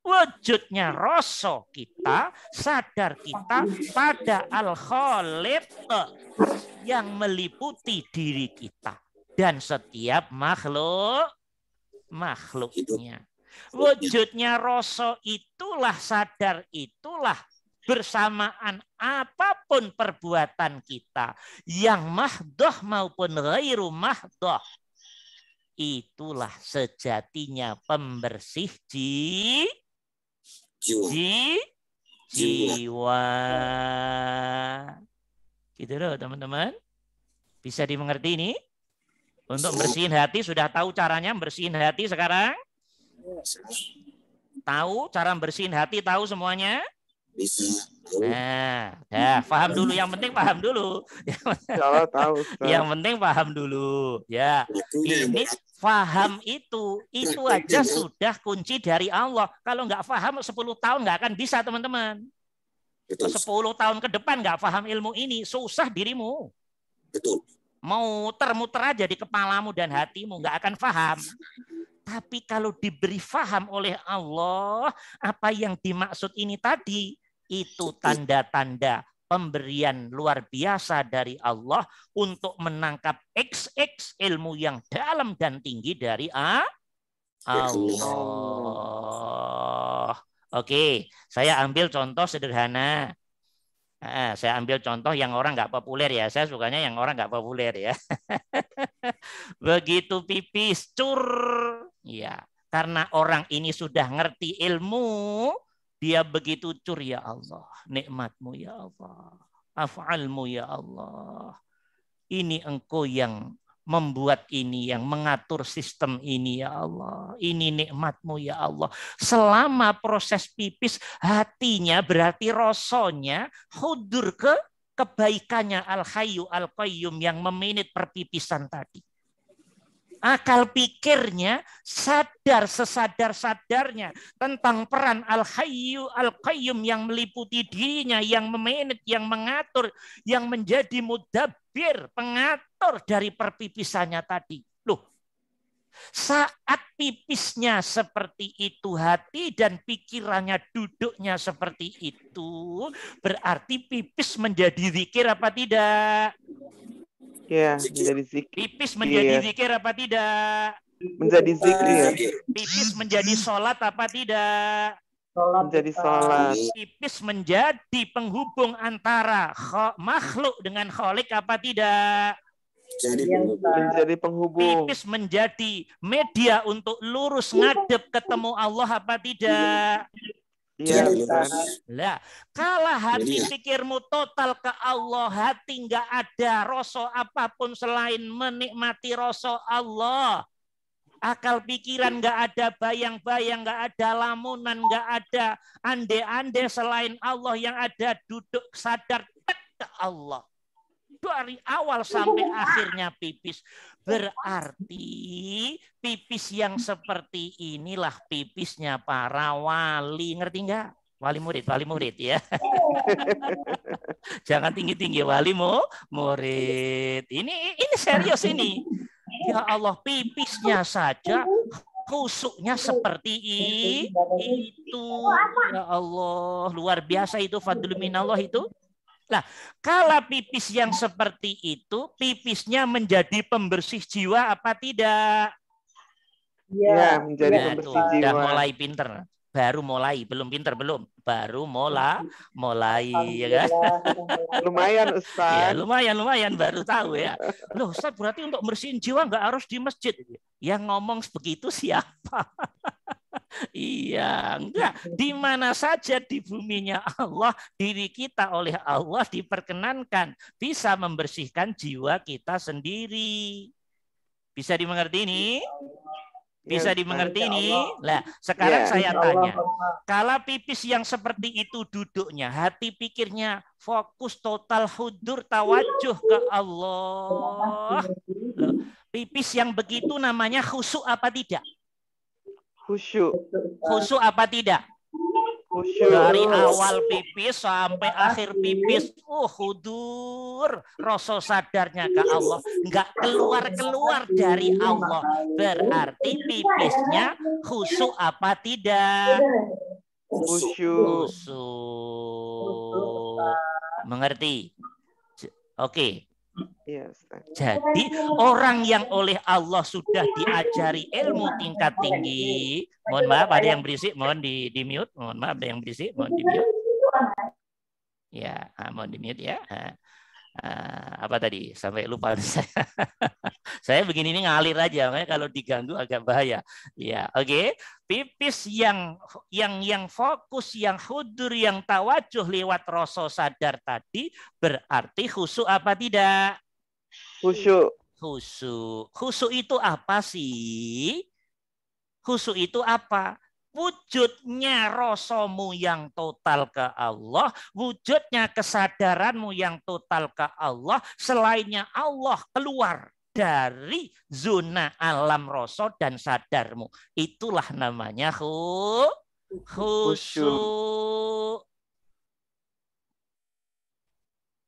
Wujudnya rasa kita, sadar kita pada Al-Khaliq yang meliputi diri kita dan setiap makhluknya. Wujudnya rasa itulah, sadar itulah, bersamaan apapun perbuatan kita, yang mahdoh maupun ghairu mahdoh. Itulah sejatinya pembersih jiwa. Gitu loh, teman-teman. Bisa dimengerti ini? Untuk bersihin hati, sudah tahu caranya bersihin hati sekarang? Tahu cara bersihin hati, tahu semuanya? Bisa. Nah, paham dulu. Yang penting paham dulu. Kalau tahu. Yang penting paham dulu. Ya, ini paham itu aja sudah kunci dari Allah. Kalau nggak paham 10 tahun nggak akan bisa, teman-teman. 10 tahun ke depan nggak paham ilmu ini, susah dirimu. Betul. Mau muter-muter aja di kepalamu dan hatimu, nggak akan paham. Tapi kalau diberi faham oleh Allah, apa yang dimaksud ini tadi, itu tanda-tanda pemberian luar biasa dari Allah untuk menangkap XX ilmu yang dalam dan tinggi dari Allah. Oke, saya ambil contoh sederhana. Saya ambil contoh yang orang nggak populer ya. Saya sukanya yang orang nggak populer ya. Begitu pipis, cur. Ya, karena orang ini sudah ngerti ilmu, dia begitu cur, ya Allah, nikmatmu ya Allah, af'almu ya Allah. Ini engkau yang membuat ini, yang mengatur sistem ini ya Allah. Ini nikmatmu ya Allah. Selama proses pipis, hatinya berarti rasanya hudur ke kebaikannya Al-Hayyu Al-Qayyum yang memanage perpipisan tadi. Akal pikirnya sadar sesadar-sadarnya tentang peran Al-Hayyu Al-Qayyum yang meliputi dirinya, yang memanage, yang mengatur, yang menjadi mudabbir, pengatur dari perpipisannya tadi. Loh, saat pipisnya seperti itu, hati dan pikirannya duduknya seperti itu, berarti pipis menjadi zikir apa tidak? Ya, menjadi zikir. Pipis menjadi zikir apa tidak? Menjadi zikir. Pipis menjadi sholat apa tidak? menjadi sholat. Pipis menjadi penghubung antara makhluk dengan Khalik apa tidak? Menjadi penghubung. Pipis menjadi media untuk lurus ngadep ketemu Allah apa tidak? Iya, lah, kalau hati pikirmu total ke Allah, hati nggak ada rasa apapun selain menikmati rasa Allah. Akal pikiran nggak ada, bayang-bayang nggak ada, lamunan nggak ada, ande-ande selain Allah, yang ada duduk sadar ke Allah. Dari awal sampai akhirnya pipis. Berarti pipis yang seperti inilah pipisnya para wali. Ngerti nggak? Wali murid ya. Jangan tinggi-tinggi, wali murid. Ini serius ini. Ya Allah, pipisnya saja khusuknya seperti itu. Ya Allah, luar biasa itu, fadlu minallah itu. Nah, kalau pipis yang seperti itu, pipisnya menjadi pembersih jiwa apa tidak? Ya, menjadi pembersih jiwa. Udah mulai pinter. Baru mulai, belum pinter, belum. Baru mulai ya kan? Lumayan, Ustaz. Ya, lumayan, baru tahu ya. Loh, Ustaz, berarti untuk bersihin jiwa nggak harus di masjid. Yang ngomong begitu siapa? Iya, enggak. Di mana saja di buminya Allah, diri kita oleh Allah diperkenankan bisa membersihkan jiwa kita sendiri. Bisa dimengerti ini? Bisa dimengerti ini? Nah, sekarang saya tanya. Kalau pipis yang seperti itu duduknya, hati pikirnya fokus total hudur tawajuh ke Allah. Loh, pipis yang begitu namanya khusyuk apa tidak? Khusyuk. Khusyuk apa tidak? Khusyuk. Dari awal pipis sampai akhir pipis, hudur, rasa sadarnya ke Allah, nggak keluar dari Allah. Berarti pipisnya khusyuk apa tidak? Khusyuk. Mengerti? Oke. Yes. Jadi orang yang oleh Allah sudah diajari ilmu tingkat tinggi, mohon maaf ada yang berisik, mohon di mute, mohon maaf ada yang berisik, mohon di mute. Ya, mohon di mute ya. Apa tadi? Sampai lupa saya. Saya begini ini ngalir aja, makanya kalau diganggu agak bahaya. Ya, oke. Pipis yang fokus, yang hudur, yang tawajuh lewat rasa sadar tadi berarti khusyuk apa tidak? Khusyuk. Khusyuk itu apa sih? Khusyuk itu apa? Wujudnya rasamu yang total ke Allah, wujudnya kesadaranmu yang total ke Allah, selainnya Allah keluar dari zona alam rasa dan sadarmu. Itulah namanya khusyuk.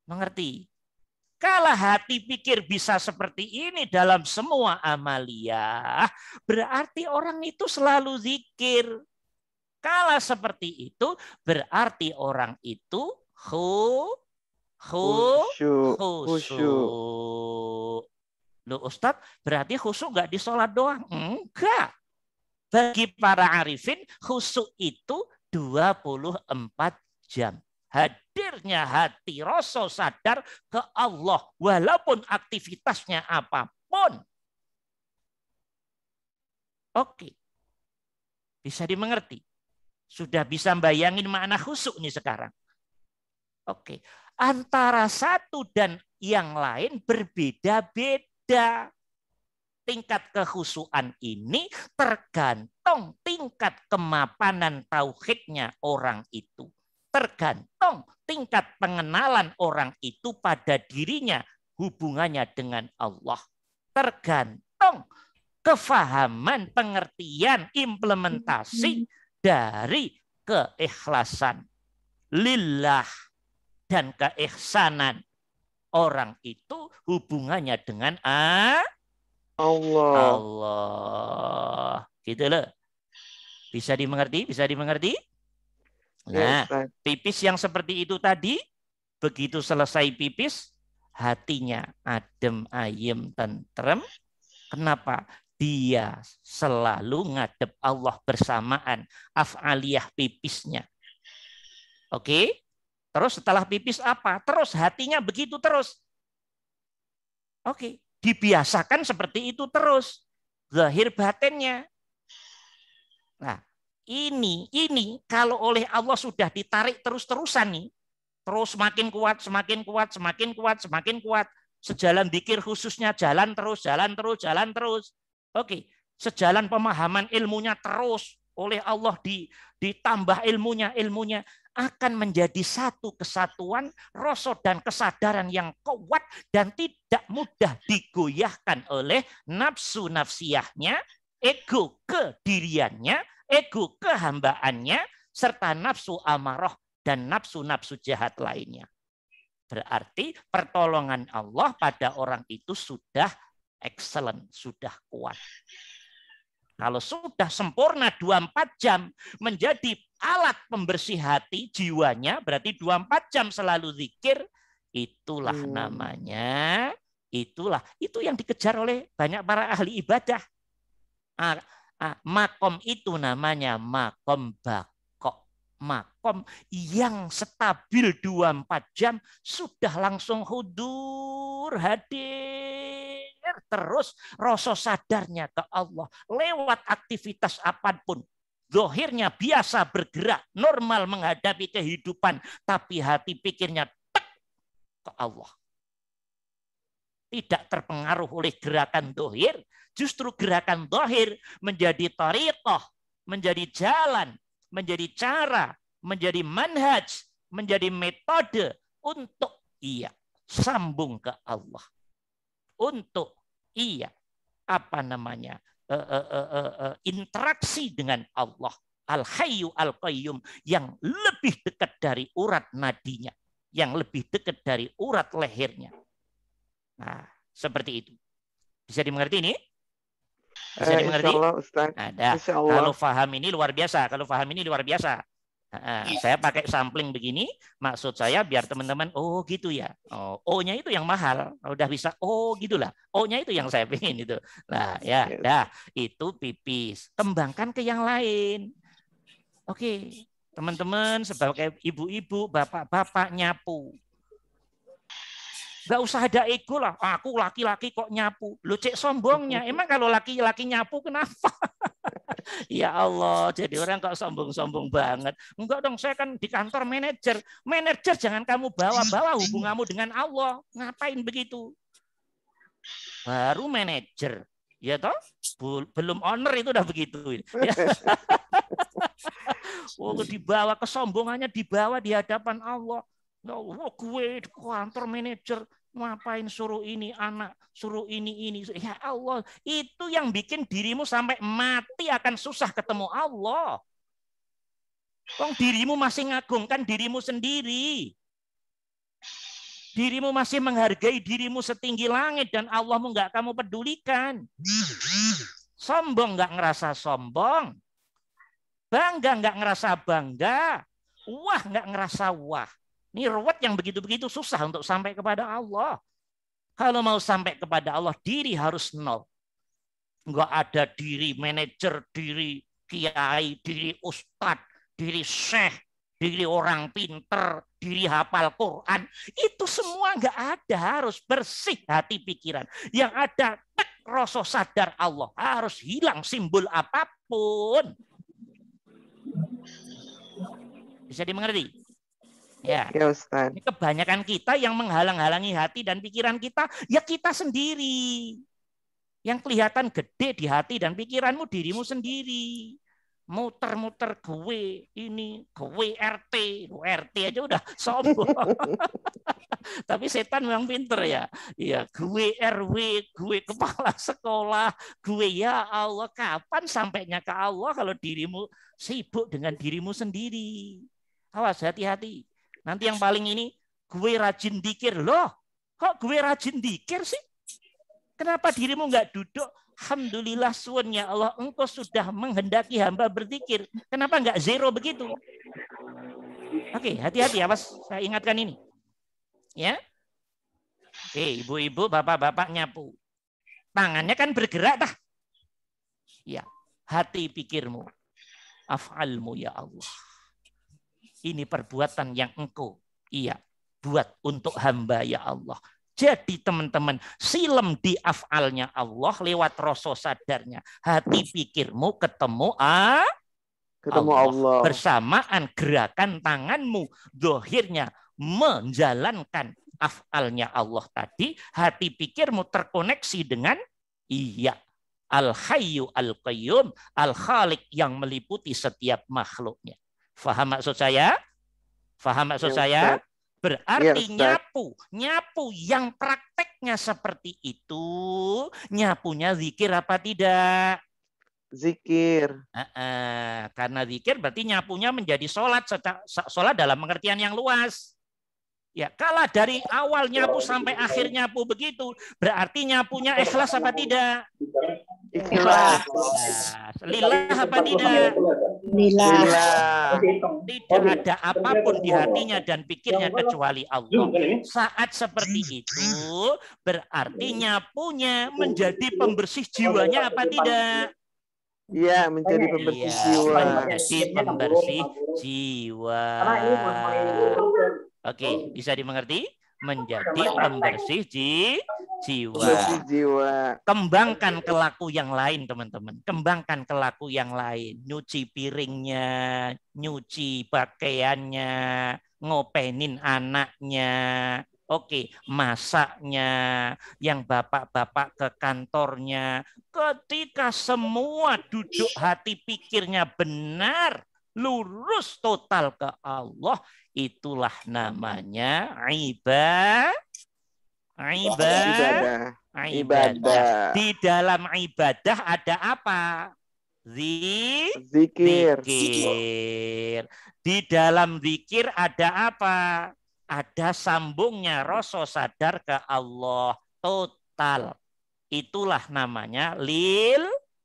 Mengerti? Kalau hati pikir bisa seperti ini dalam semua amaliyah, berarti orang itu selalu zikir. Kalau seperti itu, berarti orang itu khusyuk. Loh Ustadz, berarti khusyuk nggak di sholat doang? Enggak. Bagi para arifin, khusyuk itu 24 jam. Hadirnya hati rasa sadar ke Allah walaupun aktivitasnya apapun. Oke. Bisa dimengerti? Sudah bisa bayangin makna khusyuk nih sekarang. Oke. Antara satu dan yang lain berbeda-beda. Tingkat kekhusyuan ini tergantung tingkat kemapanan tauhidnya orang itu. Tergantung tingkat pengenalan orang itu pada dirinya, hubungannya dengan Allah. Tergantung kefahaman, pengertian, implementasi dari keikhlasan lillah dan keihsanan orang itu hubungannya dengan Allah. Gitu loh. Bisa dimengerti? Bisa dimengerti? Nah, pipis yang seperti itu tadi, begitu selesai pipis, hatinya adem, ayem, tentrem. Kenapa? dia selalu ngadep Allah bersamaan af'aliyah pipisnya. Oke? Terus setelah pipis apa? Terus hatinya begitu terus. Oke, dibiasakan seperti itu terus. Zahir batinnya. Nah, ini kalau oleh Allah sudah ditarik terus-terusan nih, terus semakin kuat, semakin kuat, semakin kuat, semakin kuat. Sejalan zikir khususnya jalan terus, jalan terus, jalan terus. Oke, sejalan pemahaman ilmunya terus oleh Allah ditambah ilmunya akan menjadi satu kesatuan rasa dan kesadaran yang kuat dan tidak mudah digoyahkan oleh nafsu nafsiyahnya, ego kediriannya, ego kehambaannya, serta nafsu amarah dan nafsu-nafsu jahat lainnya. Berarti pertolongan Allah pada orang itu sudah excellent, sudah kuat. Kalau sudah sempurna 24 jam menjadi alat pembersih hati jiwanya, berarti 24 jam selalu zikir, itulah namanya, itu yang dikejar oleh banyak para ahli ibadah. Makom itu namanya makom bakok. Makom yang stabil 24 jam sudah langsung hudur, hadir terus rasa sadarnya ke Allah lewat aktivitas apapun. Zahirnya biasa bergerak, normal menghadapi kehidupan, tapi hati pikirnya tek ke Allah. Tidak terpengaruh oleh gerakan zahir, justru gerakan zahir menjadi thariqah, menjadi jalan, menjadi cara, menjadi manhaj, menjadi metode untuk sambung ke Allah. Untuk interaksi dengan Allah Al-Hayyu Al-Qayyum yang lebih dekat dari urat nadinya, yang lebih dekat dari urat lehernya. Nah, seperti itu. Bisa dimengerti ini? Bisa dimengerti? Insyaallah, Ustaz. Ada. Kalau paham ini luar biasa. Kalau paham ini luar biasa. Saya pakai sampling begini, maksud saya biar teman-teman, oh gitu ya. Oh, O-nya itu yang mahal. Udah bisa, oh gitulah. O-nya itu yang saya pengen itu. Nah, ya, dah, itu pipis. Kembangkan ke yang lain. Oke, teman-teman sebagai ibu-ibu, bapak-bapak nyapu. Gak usah ada ego lah. Aku laki-laki kok nyapu. Lu cek sombongnya. Emang kalau laki-laki nyapu kenapa? Ya Allah, jadi orang kok sombong-sombong banget. Enggak dong, saya kan di kantor manajer. Manajer jangan kamu bawa-bawa hubunganmu dengan Allah. Ngapain begitu? Baru manajer. Ya toh? Belum owner itu udah begitu. Ya. Oh, dibawa kesombongannya, dibawa di hadapan Allah. Oh, gue di kantor manajer. Ngapain suruh ini anak, suruh ini. Ya Allah, itu yang bikin dirimu sampai mati akan susah ketemu Allah. Kok dirimu masih ngagungkan dirimu sendiri. Dirimu masih menghargai dirimu setinggi langit dan Allahmu nggak kamu pedulikan. Sombong nggak ngerasa sombong. Bangga nggak ngerasa bangga. Wah nggak ngerasa wah. Ini ruwet yang begitu-begitu susah untuk sampai kepada Allah. Kalau mau sampai kepada Allah, diri harus nol. Enggak ada diri manajer, diri kiai, diri ustadz, diri syekh, diri orang pinter, diri hafal Quran. Itu semua enggak ada, harus bersih hati pikiran. Yang ada rasa sadar Allah, harus hilang simbol apapun. Bisa dimengerti? Ya, Ustaz. Ini kebanyakan kita yang menghalang-halangi hati dan pikiran kita, ya kita sendiri. Yang kelihatan gede di hati dan pikiranmu, dirimu sendiri. Muter-muter gue ini, gue RT aja udah sombong. Tapi setan memang pinter ya. Ya, gue RW, gue kepala sekolah, gue ya Allah, kapan sampainya ke Allah kalau dirimu sibuk dengan dirimu sendiri. Awas, hati-hati. Nanti yang paling ini, gue rajin dikir. Loh, kok gue rajin dikir sih? Kenapa dirimu nggak duduk? Alhamdulillah suun ya Allah, engkau sudah menghendaki hamba berzikir. Kenapa nggak zero begitu? Oke, hati-hati ya, Mas. Saya ingatkan ini. Ya. Ibu-ibu, bapak-bapak nyapu. Tangannya kan bergerak dah. Ya, hati pikirmu, af'almu ya Allah. Ini perbuatan yang engkau, iya, buat untuk hamba ya Allah. Jadi teman-teman, silem di af'alnya Allah lewat rasa sadarnya. Hati pikirmu ketemu Allah. Bersamaan gerakan tanganmu, dohirnya menjalankan af'alnya Allah tadi, hati pikirmu terkoneksi dengan iya. Al-Hayyu Al-Qayyum, Al-Khaliq yang meliputi setiap makhluknya. Faham maksud saya? Faham maksud saya? Berarti nyapu yang prakteknya seperti itu, nyapunya zikir apa tidak? Zikir. Karena zikir berarti nyapunya menjadi sholat, sholat dalam pengertian yang luas. Ya, kalau dari awal nyapu sampai akhir nyapu begitu, berarti nyapunya ikhlas apa tidak? Ikhlas. Lillah apa tidak? Lillah. Tidak ada apapun di hatinya dan pikirnya kecuali Allah. Saat seperti itu, berarti nyapunya menjadi pembersih jiwanya apa tidak? Iya, menjadi pembersih jiwa. Menjadi pembersih jiwa. Oke, bisa dimengerti? Menjadi pembersih jiwa. Kembangkan ke laku yang lain, teman-teman. Kembangkan ke laku yang lain. Nyuci piringnya, nyuci pakaiannya, ngopenin anaknya. Oke, masaknya, yang bapak-bapak ke kantornya. Ketika semua duduk hati pikirnya benar, lurus total ke Allah, itulah namanya ibadah. Di dalam ibadah ada apa? Zikir. Di dalam zikir ada apa? Ada sambungnya rasa sadar ke Allah total. Itulah namanya lillah.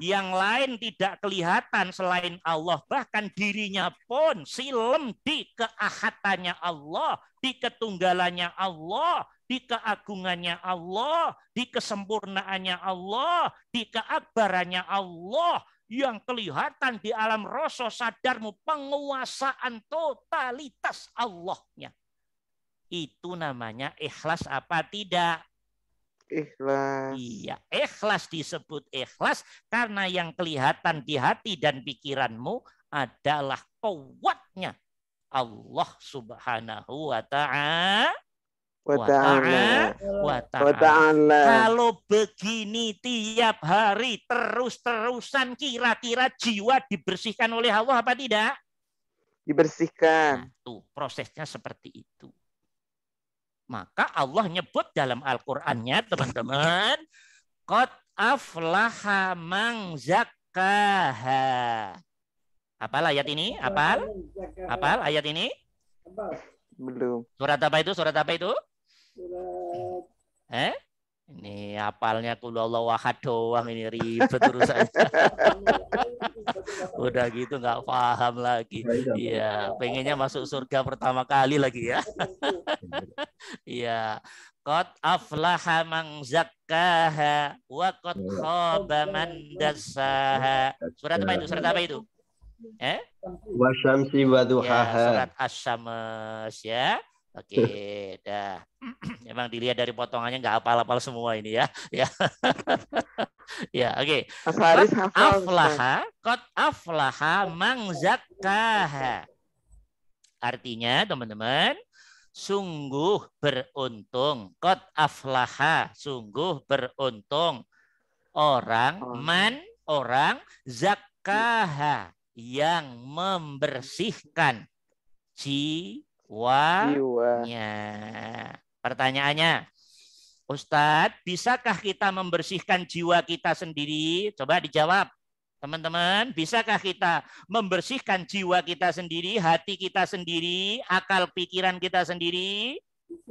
Yang lain tidak kelihatan selain Allah. Bahkan dirinya pun silem di keahatannya Allah, di ketunggalannya Allah, di keagungannya Allah, di kesempurnaannya Allah, di keakbarannya Allah. Yang kelihatan di alam rasa sadarmu penguasaan totalitas Allahnya. Itu namanya ikhlas apa tidak? Ikhlas. Iya, ikhlas disebut ikhlas karena yang kelihatan di hati dan pikiranmu adalah kuatnya Allah Subhanahu wa ta'ala. Kalau begini tiap hari terus-terusan, kira-kira jiwa dibersihkan oleh Allah apa tidak? Dibersihkan. Nah, tuh prosesnya seperti itu. Maka Allah nyebut dalam Al-Qur'annya, teman-teman, qad aflaha man zakkaha. Apal ayat ini? Apal ayat ini? Belum. Surat apa itu? Ini apalnya qul huwallahu ahad doang, ini ribet urusannya. Udah gitu nggak paham lagi. Iya, pengennya masuk surga pertama kali lagi ya. Iya. Qad aflaha man zakkaha wa qad khaba man dassaha. Surat apa itu? Wasyamsi wa duhaha. Ya, surat Asy-Syams ya. Oke, dah. Emang dilihat dari potongannya nggak hafal-hafal semua ini ya. Ya, ya, oke. Qad aflaha man zakkaha. Artinya, teman-teman, sungguh beruntung. Qad aflaha, sungguh beruntung. Orang zakkaha, yang membersihkan jiwanya. Pertanyaannya, Ustadz, bisakah kita membersihkan jiwa kita sendiri? Coba dijawab. Teman-teman, bisakah kita membersihkan jiwa kita sendiri, hati kita sendiri, akal pikiran kita sendiri?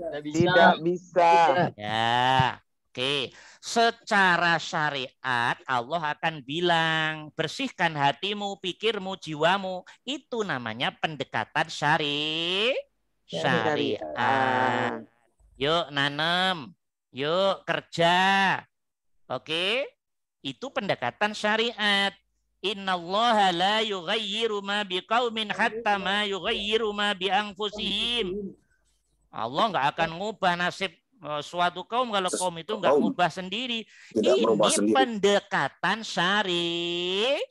Tidak bisa. Ya. Oke, secara syariat Allah akan bilang, bersihkan hatimu, pikirmu, jiwamu. Itu namanya pendekatan syariat. Yuk nanem, yuk kerja, Oke, itu pendekatan syariat. Innallaha la yughayyiru ma biqaumin hatta ma yughayyiru ma bi anfusihim. Allah nggak akan ngubah nasib suatu kaum kalau kaum itu nggak ngubah sendiri. Ini pendekatan syariat.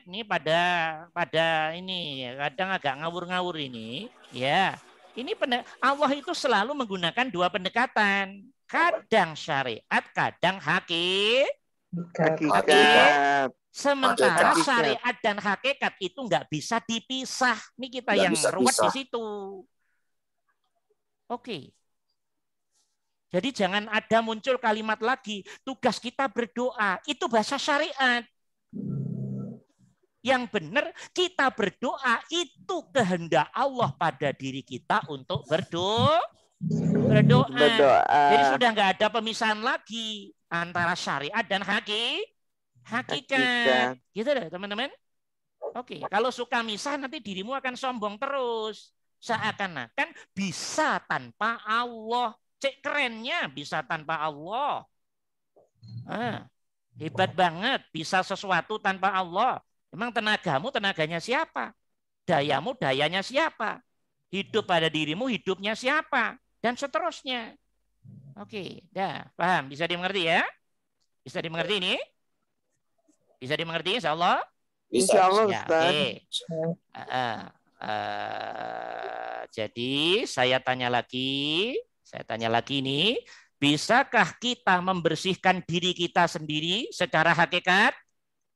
Ini pada ini kadang agak ngawur-ngawur ini, ya. Ini Allah itu selalu menggunakan dua pendekatan. Kadang syariat, kadang hakikat. Sementara syariat dan hakikat itu nggak bisa dipisah. Ini kita yang ruwet di situ. Oke. Jadi jangan ada muncul kalimat lagi, tugas kita berdoa. Itu bahasa syariat. Yang benar kita berdoa itu kehendak Allah pada diri kita untuk berdoa. Jadi sudah nggak ada pemisahan lagi antara syariat dan hakikat. Gitu deh teman-teman. Oke, kalau suka misah nanti dirimu akan sombong terus. Seakan-akan bisa tanpa Allah. Cek kerennya bisa tanpa Allah. Hebat banget bisa sesuatu tanpa Allah. Emang tenagamu tenaganya siapa? Dayamu dayanya siapa? Hidup pada dirimu hidupnya siapa? Dan seterusnya. Oke, dah paham? Bisa dimengerti ya? Bisa dimengerti ini? Bisa dimengerti insya Allah? Insya Allah, ya, Ustaz. Jadi saya tanya lagi nih, bisakah kita membersihkan diri kita sendiri secara hakikat?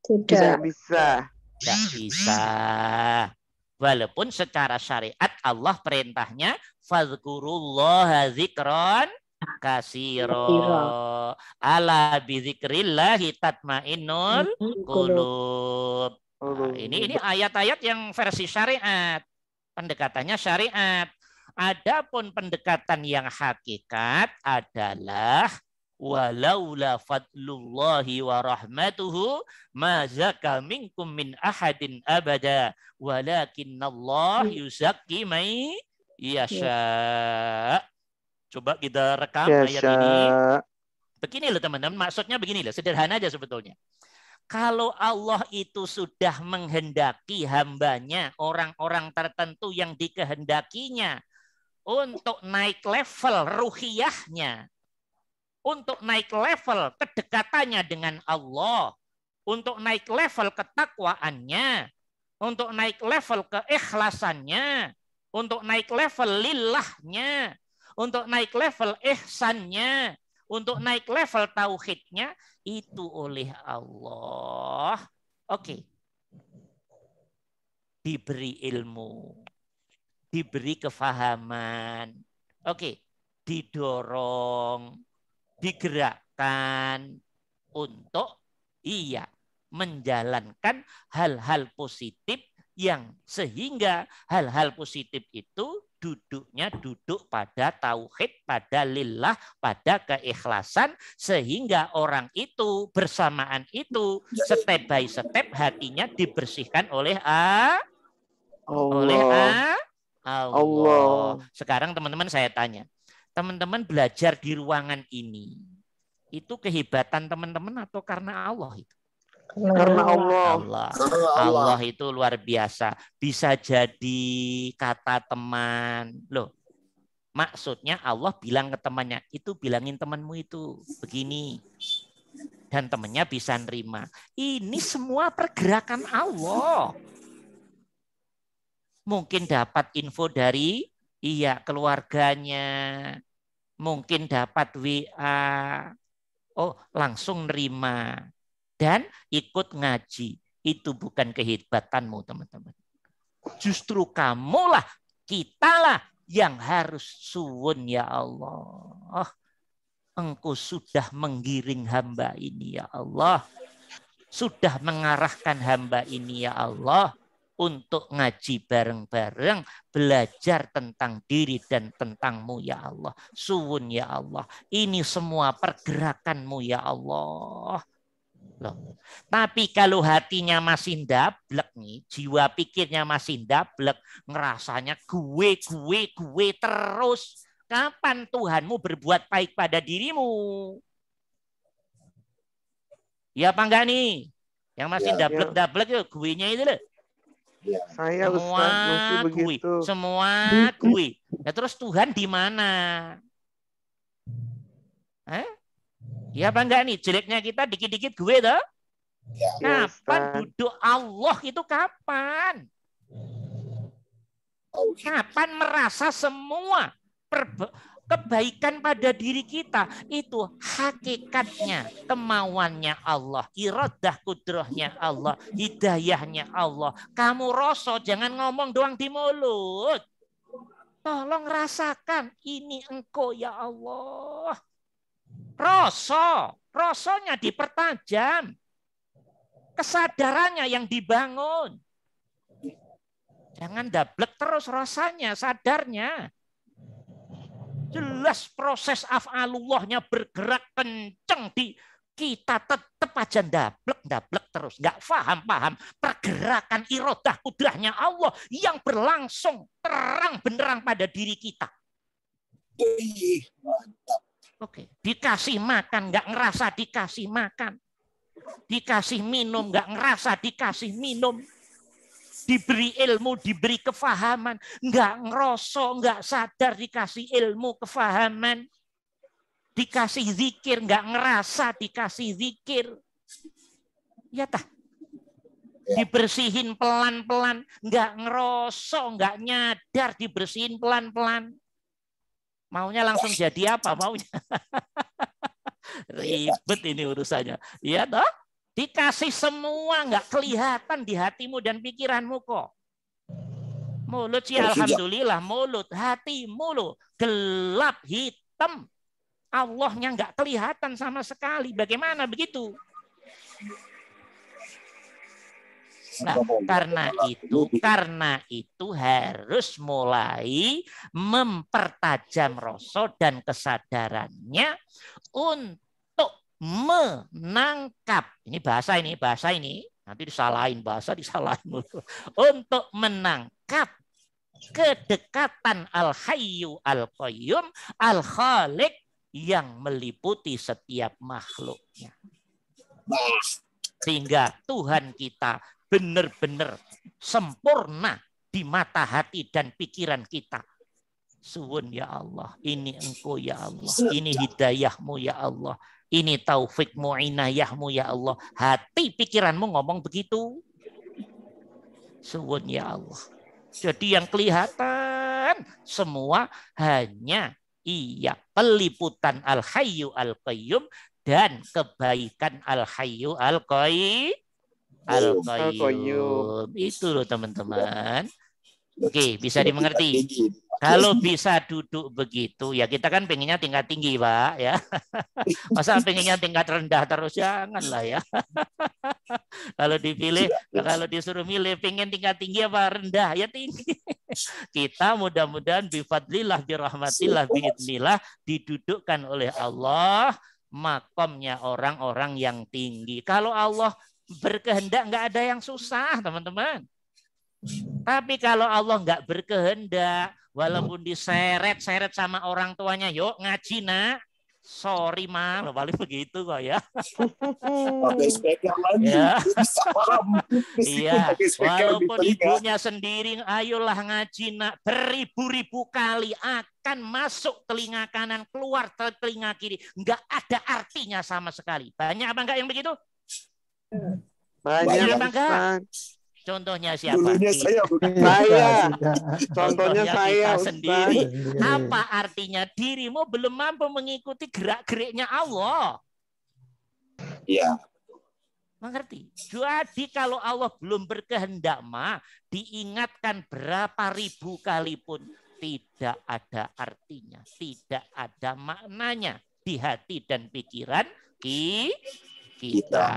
Tidak bisa. Tidak bisa. Walaupun secara syariat Allah perintahnya fadzkurullaha dzikron katsira. Ala bidzikrillahi tatmainnul qulub. Nah, ini ayat-ayat yang versi syariat. Pendekatannya syariat. Adapun pendekatan yang hakikat adalah walaula fadlullahi wa rahmatuhu ma zaka minkum min ahadin abada walakinnallah yuzakki may yasha. Coba kita rekam ayat ini. Begini loh teman-teman, maksudnya begini loh, sederhana aja sebetulnya. Kalau Allah itu sudah menghendaki hambanya, orang-orang tertentu yang dikehendakinya untuk naik level ruhiyahnya, untuk naik level kedekatannya dengan Allah, untuk naik level ketakwaannya, untuk naik level keikhlasannya, untuk naik level lillahnya, untuk naik level ihsannya, untuk naik level tauhidnya, itu oleh Allah. Oke. Diberi ilmu, diberi kefahaman. Oke. Didorong, digerakkan untuk menjalankan hal-hal positif yang sehingga hal-hal positif itu duduk pada tauhid, pada lillah, pada keikhlasan, sehingga orang itu bersamaan itu step by step hatinya dibersihkan oleh Allah. Sekarang teman-teman saya tanya, teman-teman belajar di ruangan ini, itu kehebatan teman-teman atau karena Allah itu? Karena Allah itu luar biasa. Bisa jadi kata teman. Loh, maksudnya Allah bilang ke temannya, itu bilangin temanmu itu begini. Dan temannya bisa nerima. Ini semua pergerakan Allah. Mungkin dapat info dari keluarganya. Mungkin dapat WA. Oh, langsung nerima. Dan ikut ngaji. Itu bukan kehebatanmu, teman-teman. Justru kamulah, kitalah yang harus suwun, ya Allah. Engkau sudah menggiring hamba ini, ya Allah. Sudah mengarahkan hamba ini, ya Allah. Untuk ngaji bareng-bareng, belajar tentang diri dan tentangmu, ya Allah. Suwun, ya Allah. Ini semua pergerakanmu, ya Allah. Loh. Tapi kalau hatinya masih ndablek nih, jiwa pikirnya masih ndablek, ngerasanya gue terus. Kapan Tuhanmu berbuat baik pada dirimu? Ya apa enggak nih? Yang masih dablek-dablek itu gue-nya itu loh. Ya. Saya semua Ustaz masih begitu. Semua gue. Ya terus Tuhan di mana? Ya apa enggak nih? Jeleknya kita dikit-dikit gue toh? Ya, kapan duduk Allah itu kapan? Kapan merasa semua kebaikan pada diri kita itu hakikatnya kemauannya Allah, iradah kudrahnya Allah, hidayahnya Allah. Kamu rasa jangan ngomong doang di mulut. Tolong rasakan ini engkau ya Allah. Rasanya dipertajam. Kesadarannya yang dibangun. Jangan dablek terus rasanya, sadarnya. Jelas proses af'alullahnya bergerak kenceng di kita tetap aja dablek terus. Nggak paham pergerakan iradah kudrahnya Allah yang berlangsung terang benderang pada diri kita. Oke, dikasih makan nggak ngerasa dikasih makan. Dikasih minum nggak ngerasa dikasih minum. Diberi ilmu, diberi kefahaman, nggak ngerosok, nggak sadar dikasih ilmu, kefahaman, dikasih zikir, nggak ngerasa dikasih zikir, ya tah, dibersihin pelan-pelan, nggak ngerosok, nggak nyadar, dibersihin pelan-pelan, maunya langsung jadi apa maunya? Ribet ini urusannya, ya toh? Dikasih semua nggak kelihatan di hatimu dan pikiranmu kok. Mulut sih alhamdulillah, mulut, hatimu lo gelap hitam. Allahnya nggak kelihatan sama sekali. Bagaimana begitu? Nah, karena itu harus mulai mempertajam rasa dan kesadarannya untuk menangkap, ini bahasa ini nanti disalahin untuk menangkap kedekatan Al-Hayyu Al-Qayyum Al-Khaliq yang meliputi setiap makhluknya, sehingga Tuhan kita benar-benar sempurna di mata hati dan pikiran kita. Suwun ya Allah, ini engkau ya Allah, ini hidayahmu ya Allah, ini taufikmu, inayahmu ya Allah. Hati pikiranmu ngomong begitu. Suwun ya Allah. Jadi yang kelihatan semua hanya peliputan Al-Hayyu Al-Qayyum dan kebaikan Al-Hayyu Al-Qayyum. Itu loh teman-teman. Oke, bisa dimengerti. Kalau bisa duduk begitu, ya kita kan pengennya tingkat tinggi, Pak, ya. Masa pengennya tingkat rendah terus, janganlah ya. Kalau disuruh milih pengen tingkat tinggi apa rendah, ya tinggi. Kita mudah-mudahan bifadlillah, birahmatillah, biidnillah didudukkan oleh Allah makomnya orang-orang yang tinggi. Kalau Allah berkehendak nggak ada yang susah, teman-teman. Tapi kalau Allah nggak berkehendak, walaupun diseret-seret sama orang tuanya, yuk ngaji nak, sorry mah, paling begitu kok ya. Ya. Iya, walaupun ibunya sendiri, ayolah ngaji nak, beribu-ribu kali akan masuk telinga kanan, keluar telinga kiri, nggak ada artinya sama sekali. Banyak apa enggak yang begitu? Banyak apa enggak? Contohnya siapa? Saya. Contohnya saya sendiri. Apa artinya dirimu belum mampu mengikuti gerak-geriknya Allah? Iya. Mengerti? Jadi kalau Allah belum berkehendak mah diingatkan berapa ribu kali pun tidak ada artinya, tidak ada maknanya di hati dan pikiran kita.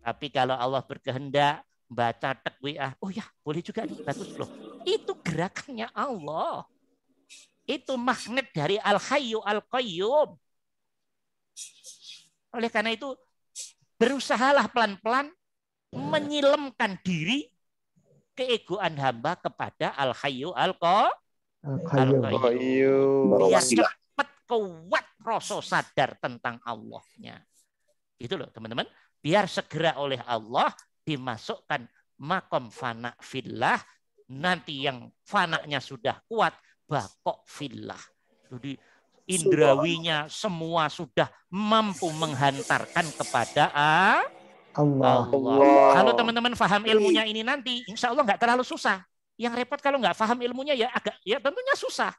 Tapi kalau Allah berkehendak baca tek WA, oh ya boleh juga nih, bagus loh. Itu gerakannya Allah. Itu magnet dari Al-Hayyu Al-Qayyum. Oleh karena itu berusahalah pelan-pelan menyilemkan diri keegoan hamba kepada Al-Hayyu Al-Qayyum. Biar cepat kuat rasa sadar tentang Allahnya. Gitu loh teman-teman. Biar segera oleh Allah dimasukkan makom fana fillah. Nanti yang fananya sudah kuat, bakok fillah. Jadi indrawinya semua sudah mampu menghantarkan kepada Allah. Kalau teman-teman paham ilmunya ini nanti, insya Allah nggak terlalu susah. Yang repot kalau nggak paham ilmunya ya agak, ya tentunya susah.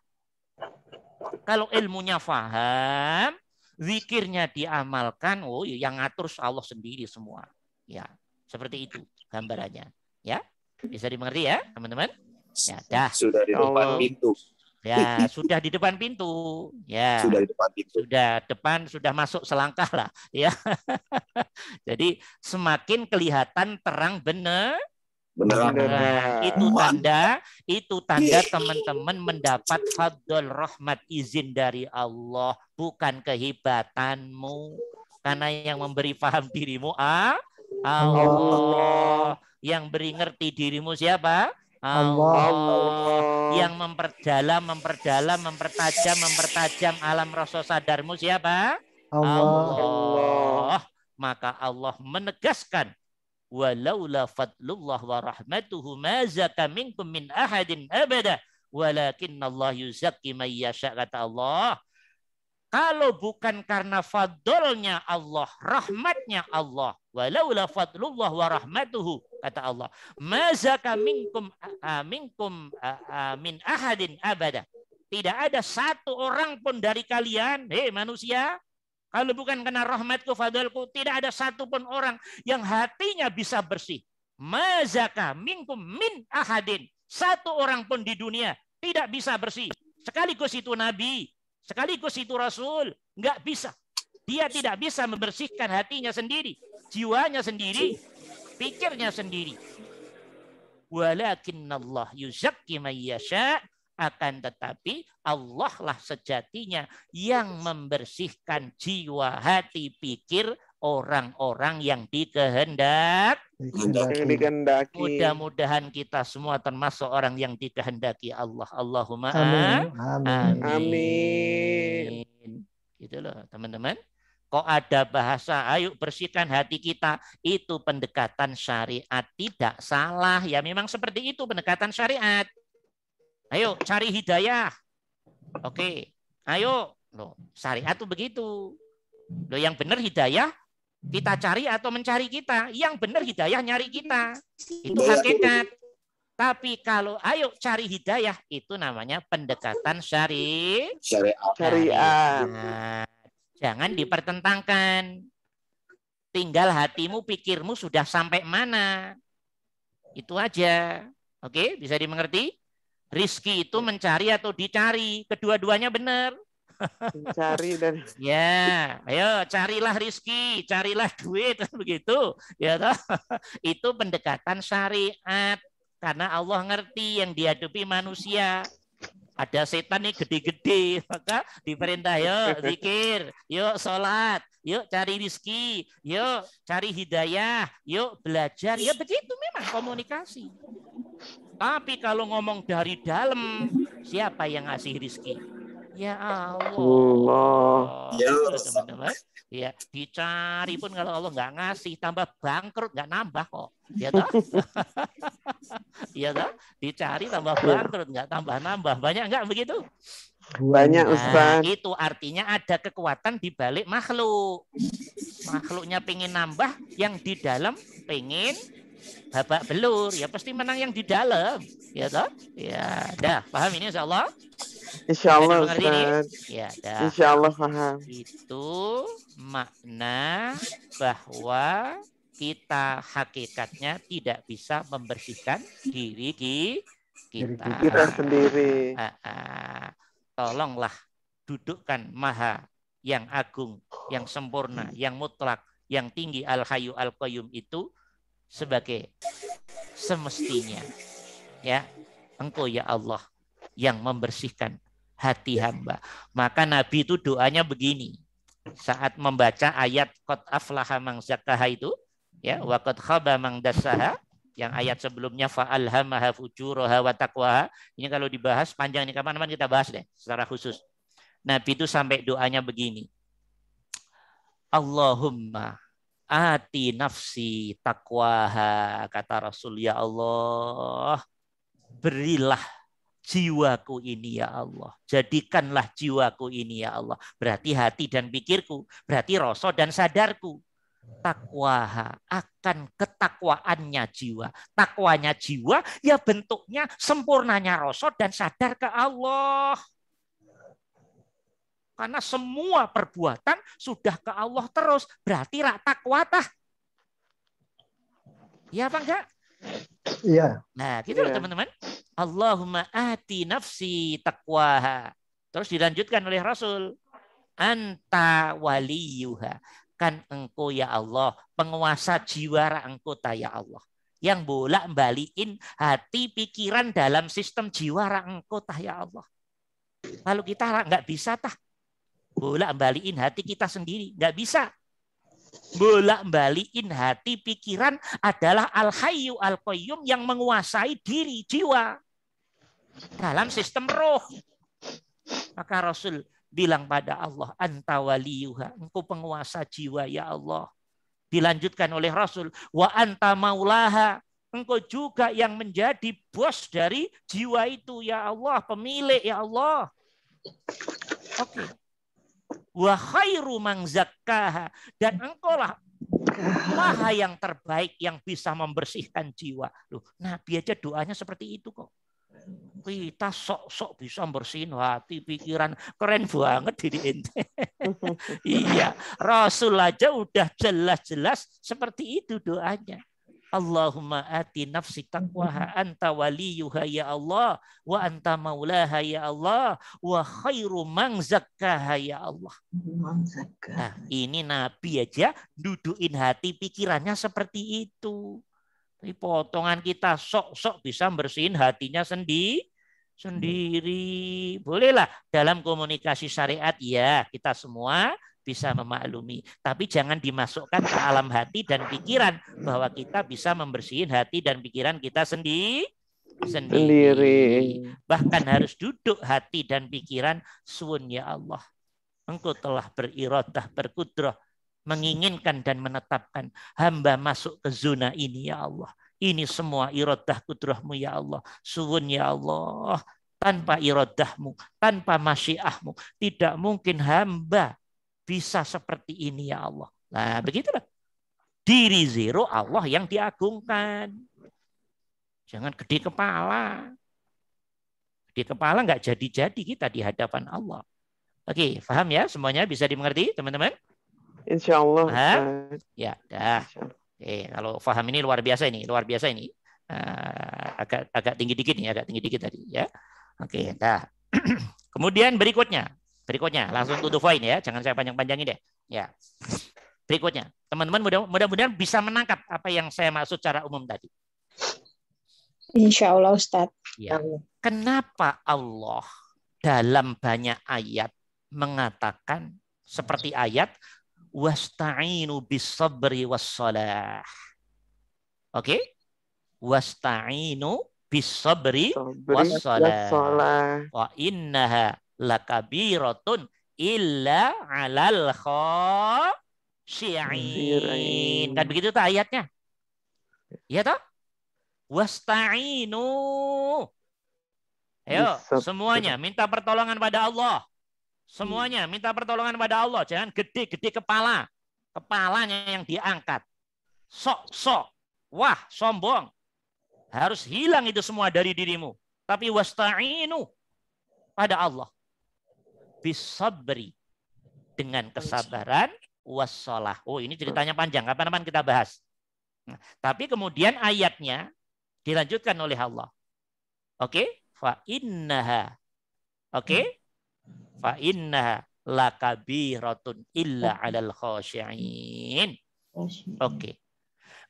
Kalau ilmunya paham, zikirnya diamalkan, oh yang ngatur Allah sendiri semua. Ya, seperti itu gambarannya. Ya, bisa dimengerti ya teman-teman? Ya, dah. Sudah di depan pintu. Ya, sudah di depan pintu. Ya. Sudah di depan pintu. Sudah masuk selangkah lah, ya. Jadi semakin kelihatan terang benar. Itu tanda teman-teman mendapat fadl rahmat izin dari Allah, bukan kehebatanmu. Karena yang memberi paham dirimu Allah. Yang beri ngerti dirimu siapa? Allah. Yang mempertajam alam rasa sadarmu siapa? Allah. Maka Allah menegaskan, walaula fadlullah wa rahmatuhu ma zaka minkum min ahadin abada walakinallah yuzakki man yasha, kata Allah. Kalau bukan karena fadlnya Allah, rahmatnya Allah, walaula fadlullah wa rahmatuhu, kata Allah, ma zaka minkum min ahadin abada. Tidak ada satu orang pun dari kalian, manusia, kalau bukan karena rahmatku, fadlku, tidak ada satu pun orang yang hatinya bisa bersih. Ma zaka minkum min ahadin. Satu orang pun di dunia tidak bisa bersih. Sekaligus itu Nabi, sekaligus itu Rasul, nggak bisa. Dia tidak bisa membersihkan hatinya sendiri, jiwanya sendiri, pikirnya sendiri. Walakinnallah yuzakki man yasha, akan tetapi Allah lah sejatinya yang membersihkan jiwa, hati, pikir orang-orang yang dikehendaki. Mudah-mudahan kita semua termasuk orang yang dikehendaki Allah. Allahumma amin. Gitu loh teman-teman. Kok ada bahasa ayo bersihkan hati kita, itu pendekatan syariat, tidak salah. Ya memang seperti itu pendekatan syariat. Ayo cari hidayah. Oke. Ayo. Loh, syariat itu begitu. Loh, yang benar hidayah kita cari atau mencari kita. Yang benar hidayah nyari kita. Itu hakikat. Tapi kalau ayo cari hidayah, itu namanya pendekatan syariat. Jangan dipertentangkan. Tinggal hatimu, pikirmu sudah sampai mana. Itu aja. Oke, bisa dimengerti? Rizki itu mencari atau dicari, kedua-duanya benar. Mencari dan ya, ayo carilah rizki, carilah duit, begitu. Ya, toh? Itu pendekatan syariat, karena Allah ngerti yang dihadapi manusia. Ada setan nih gede-gede, maka diperintah yuk zikir, yuk sholat, yuk cari rizki, yuk cari hidayah, yuk belajar. Ya begitu memang komunikasi. Tapi kalau ngomong dari dalam, siapa yang ngasih rizki? Ya Allah. Ya, teman-teman. Ya, dicari pun kalau Allah nggak ngasih, tambah bangkrut, nggak nambah kok. Ya toh? Ya toh? Dicari tambah bangkrut, nggak tambah nambah. Banyak nggak begitu? Banyak, Ustaz. Itu artinya ada kekuatan di balik makhluk. Makhluknya pengen nambah, yang di dalam pengen babak belur, ya pasti menang yang di dalam, ya toh? Ya, dah paham ini insya Allah? Insya Allah, Ustaz. Ya, dah. Insya Allah paham. Itu makna bahwa kita hakikatnya tidak bisa membersihkan diri kita sendiri. Tolonglah dudukkan Maha yang agung, yang sempurna, yang mutlak, yang tinggi, Al-Hayyu Al-Qayyum itu sebagai semestinya. Ya, Engkau ya Allah yang membersihkan hati hamba. Maka Nabi itu doanya begini. Saat membaca ayat qad aflaha man zakkaha itu, ya, wa qad khaba man dassaha, yang ayat sebelumnya fa'alhamaha fujuraha wa taqwaha. Ini kalau dibahas panjang ini, kapan-kapan kita bahas deh secara khusus. Nabi itu sampai doanya begini. Allahumma ati nafsi taqwaha, kata Rasul, ya Allah, berilah jiwaku ini ya Allah. Jadikanlah jiwaku ini ya Allah. Berarti hati dan pikirku, berarti rasa dan sadarku. Takwaha, akan ketakwaannya jiwa. Takwanya jiwa ya bentuknya sempurnanya rasa dan sadar ke Allah. Karena semua perbuatan sudah ke Allah terus. Berarti rak takwa tah. Iya apa enggak? Iya. Nah, gitu loh teman-teman. Allahumma ati nafsi taqwaha. Terus dilanjutkan oleh Rasul. Anta waliyuha. Kan engkau ya Allah, penguasa jiwa engkau ta ya Allah. Yang bolak balikin hati pikiran dalam sistem jiwa engkau ta ya Allah. Kalau kita nggak bisa tah. Bolak balikin hati kita sendiri. Nggak bisa. Bolak balikin hati pikiran adalah Al-Hayyu Al-Qayyum yang menguasai diri jiwa dalam sistem roh. Maka Rasul bilang pada Allah, anta waliyuha, engkau penguasa jiwa ya Allah. Dilanjutkan oleh Rasul, wa anta maulaha, engkau juga yang menjadi bos dari jiwa itu ya Allah, pemilik ya Allah. Oke. Wa khairu man zakkaha, dan engkaulah maha yang terbaik yang bisa membersihkan jiwa. Loh, Nabi aja doanya seperti itu kok. Kita sok-sok bisa bersihin hati, pikiran. Keren banget diri ente. Iya, Rasul aja udah jelas-jelas seperti itu doanya. Allahumma ati nafsi taqwaha anta waliyuha ya Allah wa anta maulaha ya Allah wa khairu man zakkaha ya Allah. Nah, ini Nabi aja dudukin hati pikirannya seperti itu. Tapi potongan kita sok-sok bisa bersihin hatinya sendiri. Bolehlah dalam komunikasi syariat ya, kita semua bisa memaklumi. Tapi jangan dimasukkan ke alam hati dan pikiran bahwa kita bisa membersihin hati dan pikiran kita sendiri. Bahkan harus duduk hati dan pikiran, suwun ya Allah. Engkau telah berirodah, berkudrah, menginginkan dan menetapkan hamba masuk ke zona ini ya Allah. Ini semua irodah kudrahmu ya Allah. Suwun ya Allah. Tanpa irodahmu, tanpa masyiahmu, tidak mungkin hamba bisa seperti ini ya Allah. Nah, begitulah. Diri zero Allah yang diagungkan. Jangan gede kepala. Gede kepala nggak jadi-jadi kita di hadapan Allah. Oke, paham ya? Semuanya bisa dimengerti, teman-teman? Insya Allah. Ya, dah. Oke, kalau paham ini luar biasa ini. Agak tinggi dikit nih, agak tinggi dikit tadi ya. Oke, dah. Kemudian berikutnya langsung to the point ya, jangan saya panjang-panjangin deh. Ya. Berikutnya, teman-teman mudah-mudahan bisa menangkap apa yang saya maksud secara umum tadi. Insya Allah Ustaz. Ya. Kenapa Allah dalam banyak ayat mengatakan seperti ayat wasta'inu bis-sabri was-shalah. Oke? Wasta'inu bis-sabri was-shalah. Wa innaha lakabiratun illa 'alal khashi'in. Kan begitu tuh ayatnya. Iya toh? Wasta'inu. Ayo, semuanya minta pertolongan pada Allah. Semuanya minta pertolongan pada Allah. Jangan gede-gede kepala. Kepalanya yang diangkat. Sok-sok. Wah, sombong. Harus hilang itu semua dari dirimu. Tapi wasta'inu pada Allah. Bisabri, dengan kesabaran, wassalah. Oh, ini ceritanya panjang, kapan-kapan kita bahas. Nah, tapi kemudian ayatnya dilanjutkan oleh Allah. Oke? Fa innaha. Oke? Fa innaha lakabiratun illa 'alal khashi'in. Oke.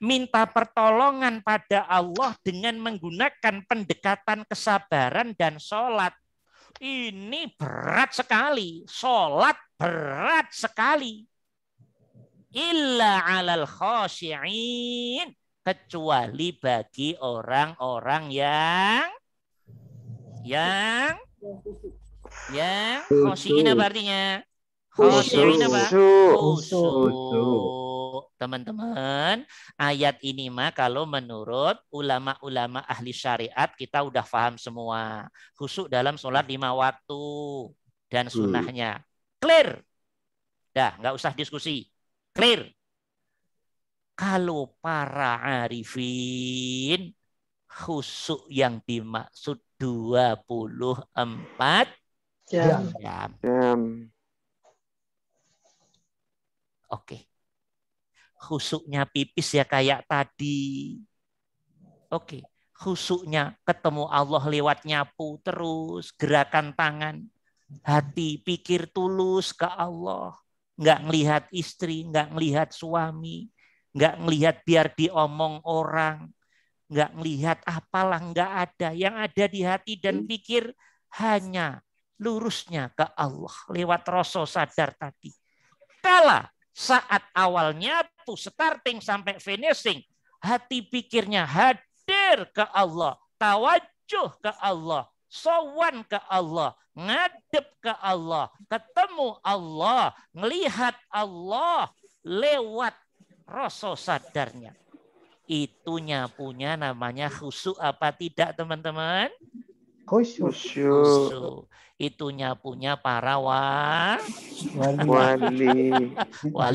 Minta pertolongan pada Allah dengan menggunakan pendekatan kesabaran dan sholat. Ini berat sekali. Sholat berat sekali. Illa 'alal khashi'in. Kecuali bagi orang-orang yang khashi'in apa artinya? Khoshi'in apa? Khusyuk. Khusyuk. Teman-teman, ayat ini mah kalau menurut ulama-ulama ahli syariat kita udah paham semua. Khusyuk dalam sholat 5 waktu dan sunnahnya. Clear. Dah, nggak usah diskusi. Clear. Kalau para arifin, khusyuk yang dimaksud 24 jam. Oke. Khusyuknya pipis ya kayak tadi. Oke. Khusyuknya ketemu Allah lewat nyapu terus. Gerakan tangan. Hati pikir tulus ke Allah. Nggak ngelihat istri, nggak ngelihat suami. Nggak ngelihat biar diomong orang. Nggak ngelihat apalah, nggak ada. Yang ada di hati dan pikir hanya lurusnya ke Allah. Lewat rasa sadar tadi. Kala saat awalnya tuh starting sampai finishing, hati pikirnya hadir ke Allah, tawajuh ke Allah, sowan ke Allah, ngadep ke Allah, ketemu Allah, ngelihat Allah lewat rasa sadarnya. Itunya punya namanya khusyuk apa tidak teman-teman? Khusyuk. Itunya punya para wali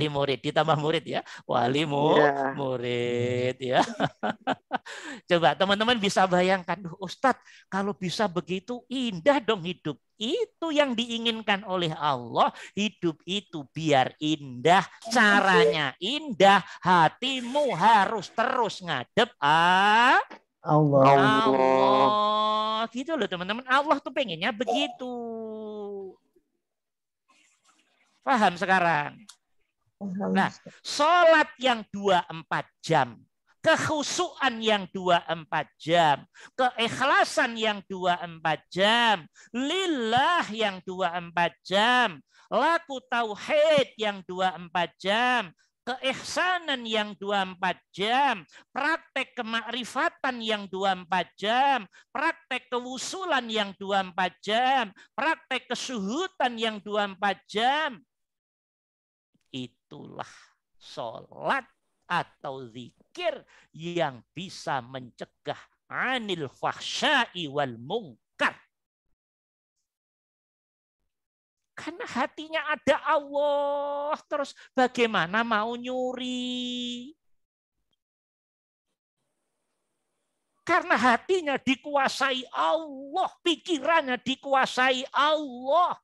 murid, ditambah murid ya, murid ya. Coba teman-teman bisa bayangkan, Ustadz kalau bisa begitu indah dong hidup. Itu yang diinginkan oleh Allah, hidup itu biar indah, caranya indah, hatimu harus terus ngadep Allah. Gitu loh teman-teman. Allah tuh pengennya begitu. Paham sekarang? Nah, sholat yang 24 jam. Kekhusyuan yang 24 jam. Keikhlasan yang 24 jam. Lillah yang 24 jam. Laku tauhid yang 24 jam. Keihsanan yang 24 jam, praktek kemakrifatan yang 24 jam, praktek kewusulan yang 24 jam, praktek kesyuhudan yang 24 jam. Itulah sholat atau zikir yang bisa mencegah anil fahsya'i wal munkar. Karena hatinya ada Allah, terus bagaimana mau nyuri? Karena hatinya dikuasai Allah, pikirannya dikuasai Allah.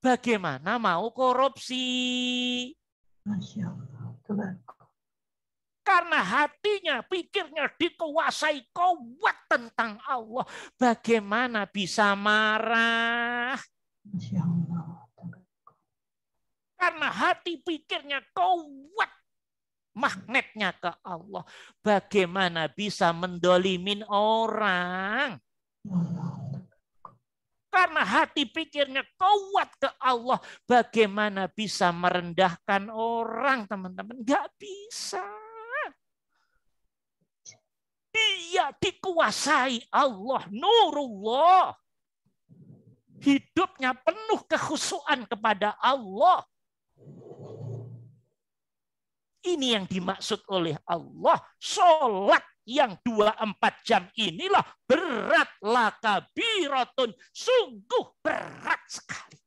Bagaimana mau korupsi? Masya Allah. Karena hatinya, pikirnya dikuasai kuat tentang Allah. Bagaimana bisa marah? Masya Allah. Karena hati pikirnya kuat, magnetnya ke Allah. Bagaimana bisa mendolimin orang? Karena hati pikirnya kuat ke Allah. Bagaimana bisa merendahkan orang, teman-teman? Nggak bisa. Dia dikuasai Allah, nurullah. Hidupnya penuh kekhusyuan kepada Allah. Ini yang dimaksud oleh Allah. Sholat yang 24 jam inilah berat lakabiratun. Sungguh berat sekali.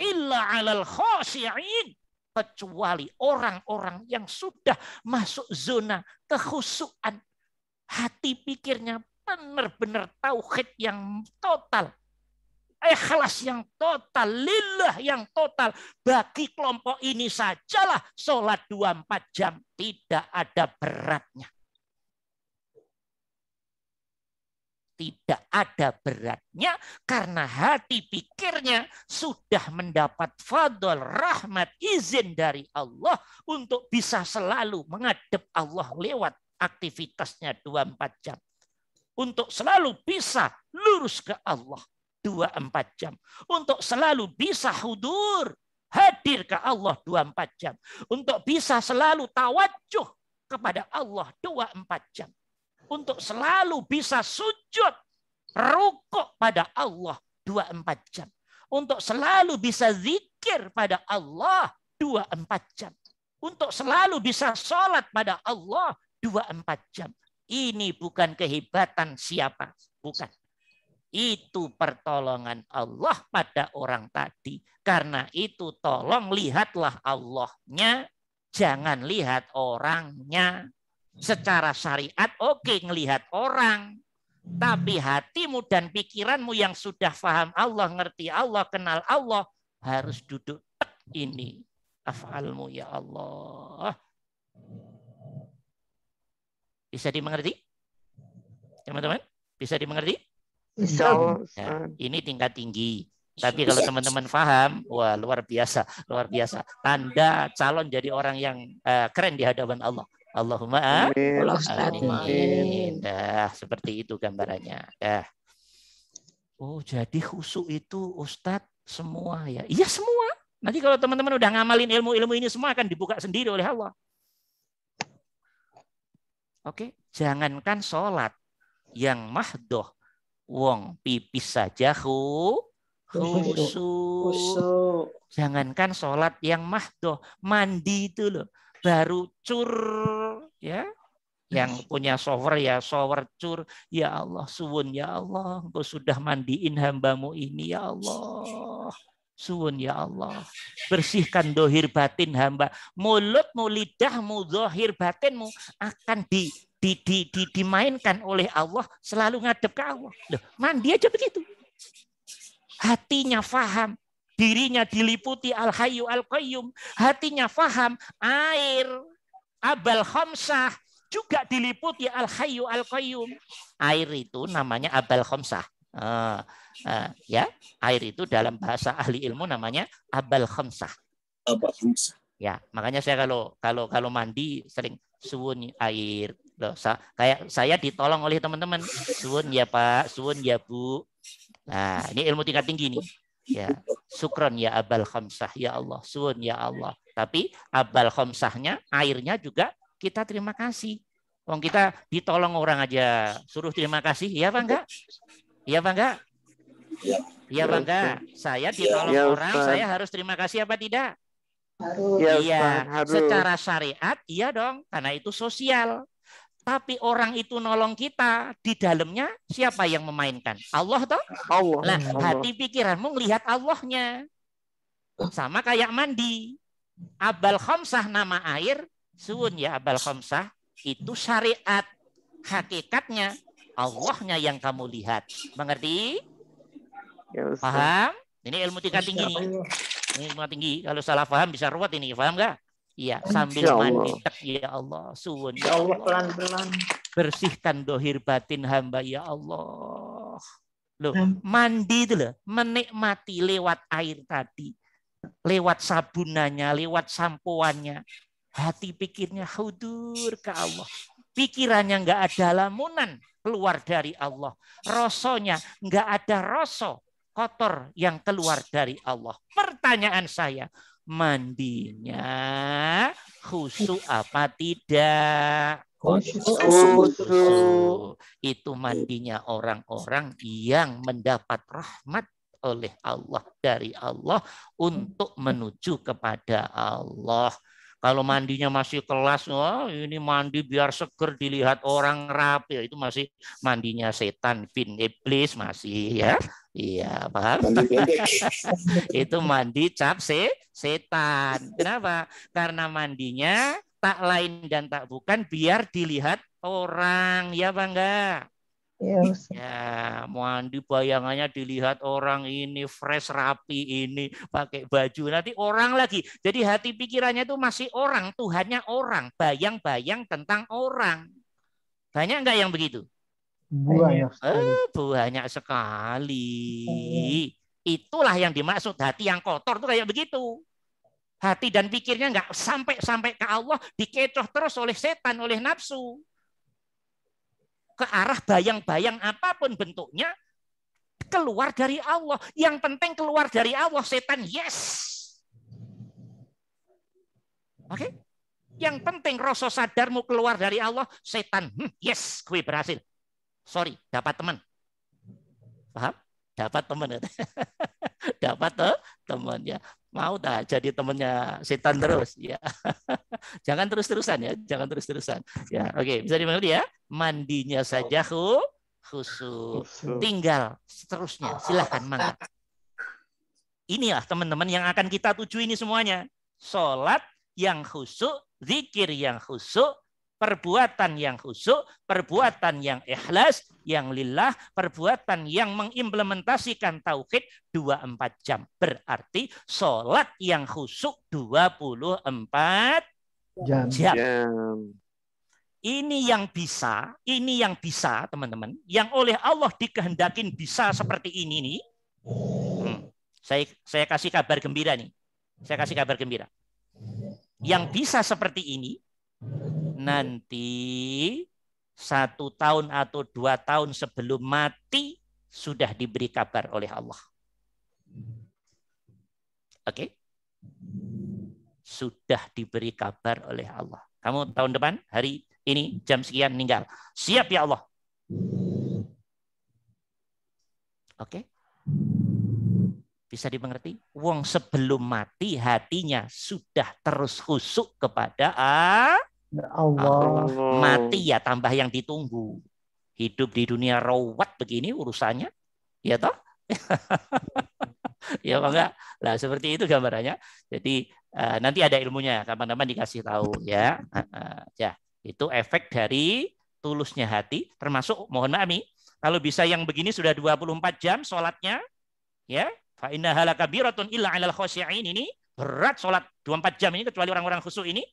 Illa alal khosyi'in. Kecuali orang-orang yang sudah masuk zona kekhusyuan. Hati pikirnya benar-benar tauhid yang total. Ikhlas yang total, lillah yang total. Bagi kelompok ini sajalah sholat 24 jam. Tidak ada beratnya. Tidak ada beratnya karena hati pikirnya sudah mendapat fadl, rahmat, izin dari Allah untuk bisa selalu menghadap Allah lewat aktivitasnya 24 jam. Untuk selalu bisa lurus ke Allah. 24 jam. Untuk selalu bisa hudur, hadir ke Allah 24 jam. Untuk bisa selalu tawajuh kepada Allah 24 jam. Untuk selalu bisa sujud, rukuk pada Allah 24 jam. Untuk selalu bisa zikir zikir pada Allah 24 jam. Untuk selalu bisa sholat pada Allah 24 jam. Ini bukan kehebatan siapa. Bukan. Itu pertolongan Allah pada orang tadi. Karena itu tolong lihatlah Allahnya. Jangan lihat orangnya. Secara syariat oke ngelihat orang. Tapi hatimu dan pikiranmu yang sudah paham Allah, ngerti Allah, kenal Allah. Harus duduk ini. Af'almu ya Allah. Bisa dimengerti? Teman-teman? Bisa dimengerti? Bisa. Ya, ini tingkat tinggi. Tapi kalau teman-teman paham, wah luar biasa. Luar biasa. Anda calon jadi orang yang keren di hadapan Allah. Allahumma amin. Dah, seperti itu gambarannya. Dah. Oh, jadi khusyuk itu Ustadz semua ya. Iya semua. Nanti kalau teman-teman udah ngamalin ilmu-ilmu ini semua akan dibuka sendiri oleh Allah. Oke, jangankan sholat yang mahdoh, wong pipis saja khusyuk. Jangankan sholat yang mahdoh, mandi itu loh. Baru cur ya, yang punya shower ya shower cur. Ya Allah, suwun ya Allah, engkau sudah mandiin hambamu ini ya Allah. Suwun ya Allah, bersihkan dohir batin hamba. Mulutmu, lidahmu, dohir batinmu akan dimainkan oleh Allah, selalu ngadep ke Allah. Loh, mandi aja begitu. Hatinya faham. Dirinya diliputi al-hayyu al-qayyum. Hatinya faham air abal khamsah juga diliputi al-hayyu al-qayyum. Air itu namanya abal khamsah. Ya, air itu dalam bahasa ahli ilmu namanya abal khamsah. Abal khamsah. Ya, makanya saya kalau mandi sering suwun air. Loh, kayak saya ditolong oleh teman-teman. Suwun ya Pak, suwun ya Bu. Nah, ini ilmu tingkat tinggi nih. Ya, syukron ya abal khamsah ya Allah, suwun ya Allah. Tapi abal khamsahnya, airnya juga kita terima kasih. Wong kita ditolong orang aja suruh terima kasih, ya Pak enggak? Iya Pak enggak? Iya Pak enggak? Saya ditolong orang, saya harus terima kasih apa tidak? Harus. Iya, secara syariat iya dong, karena itu sosial. Tapi orang itu nolong kita, di dalamnya siapa yang memainkan? Allah toh? Allah. Nah, hati pikiranmu melihat Allahnya. Sama kayak mandi. Abal khamsah nama air, suwun ya abal khamsah, itu syariat. Hakikatnya Allahnya yang kamu lihat. Mengerti? Ya, paham? Ini ilmu tingkat tinggi nih. Ini ilmu tinggi. Kalau salah paham bisa ruwet ini. Paham nggak? Iya, sambil mandi tek ya Allah, suwun ya Allah, pelan-pelan. Bersihkan dohir batin hamba ya Allah. Loh, mandi itu loh, menikmati lewat air tadi, lewat sabunannya, lewat sampoannya, hati pikirnya hudur ke Allah. Pikirannya nggak ada lamunan keluar dari Allah. Rasanya nggak ada rasa kotor yang keluar dari Allah. Pertanyaan saya, mandinya khusyuk apa tidak? Khusyuk. Itu mandinya orang-orang yang mendapat rahmat oleh Allah, dari Allah untuk menuju kepada Allah. Kalau mandinya masih kelas, wah ini mandi biar seger dilihat orang rapi, itu masih mandinya setan, bin iblis masih ya. Iya, paham? Itu mandi cap setan. Kenapa? Karena mandinya tak lain dan tak bukan biar dilihat orang, ya Bang enggak? Ya, mandi bayangannya dilihat orang, ini fresh rapi, ini pakai baju, nanti orang lagi. Jadi hati pikirannya itu masih orang, Tuhannya orang, bayang-bayang tentang orang. Banyak enggak yang begitu? Banyak sekali. Itulah yang dimaksud hati yang kotor tuh kayak begitu. Hati dan pikirnya enggak sampai ke Allah, dikecoh terus oleh setan, oleh nafsu. Ke arah bayang-bayang apapun bentuknya, keluar dari Allah. Yang penting keluar dari Allah, setan yes. Oke? Yang penting rasa sadarmu keluar dari Allah, setan yes, gue berhasil. Sorry, dapat teman. Paham? Dapat teman. Dapat temannya. Mau tak jadi temannya setan terus? Ya. Jangan terus-terusan ya, jangan terus-terusan. Ya, oke, bisa dimengerti ya? Mandinya saja khusyuk. Tinggal seterusnya. Silahkan mangga. Inilah teman-teman yang akan kita tuju ini semuanya. Sholat yang khusyuk, zikir yang khusyuk, perbuatan yang khusyuk, perbuatan yang ikhlas, yang lillah, perbuatan yang mengimplementasikan tauhid 24 jam. Berarti sholat yang khusyuk 24 jam. Ini yang bisa teman-teman, yang oleh Allah dikehendakin bisa seperti ini nih. Saya kasih kabar gembira nih. Saya kasih kabar gembira. Yang bisa seperti ini, nanti 1 tahun atau 2 tahun sebelum mati sudah diberi kabar oleh Allah. Oke? Sudah diberi kabar oleh Allah. Kamu tahun depan, hari ini, jam sekian meninggal. Siap ya Allah. Oke? Bisa dimengerti? Wong sebelum mati hatinya sudah terus khusyuk kepada Allah. Mati ya tambah yang ditunggu. Hidup di dunia rawat begini urusannya. Ya toh? Ya enggak? Nah, seperti itu gambarannya. Jadi nanti ada ilmunya, kapan-kapan dikasih tahu ya. Ya, itu efek dari tulusnya hati, termasuk mohon maaf nih, kalau bisa yang begini sudah 24 jam sholatnya, ya. Fa innaha lakabiratun illa 'alal khashi'in, ini berat sholat 24 jam ini kecuali orang-orang khusyuk ini.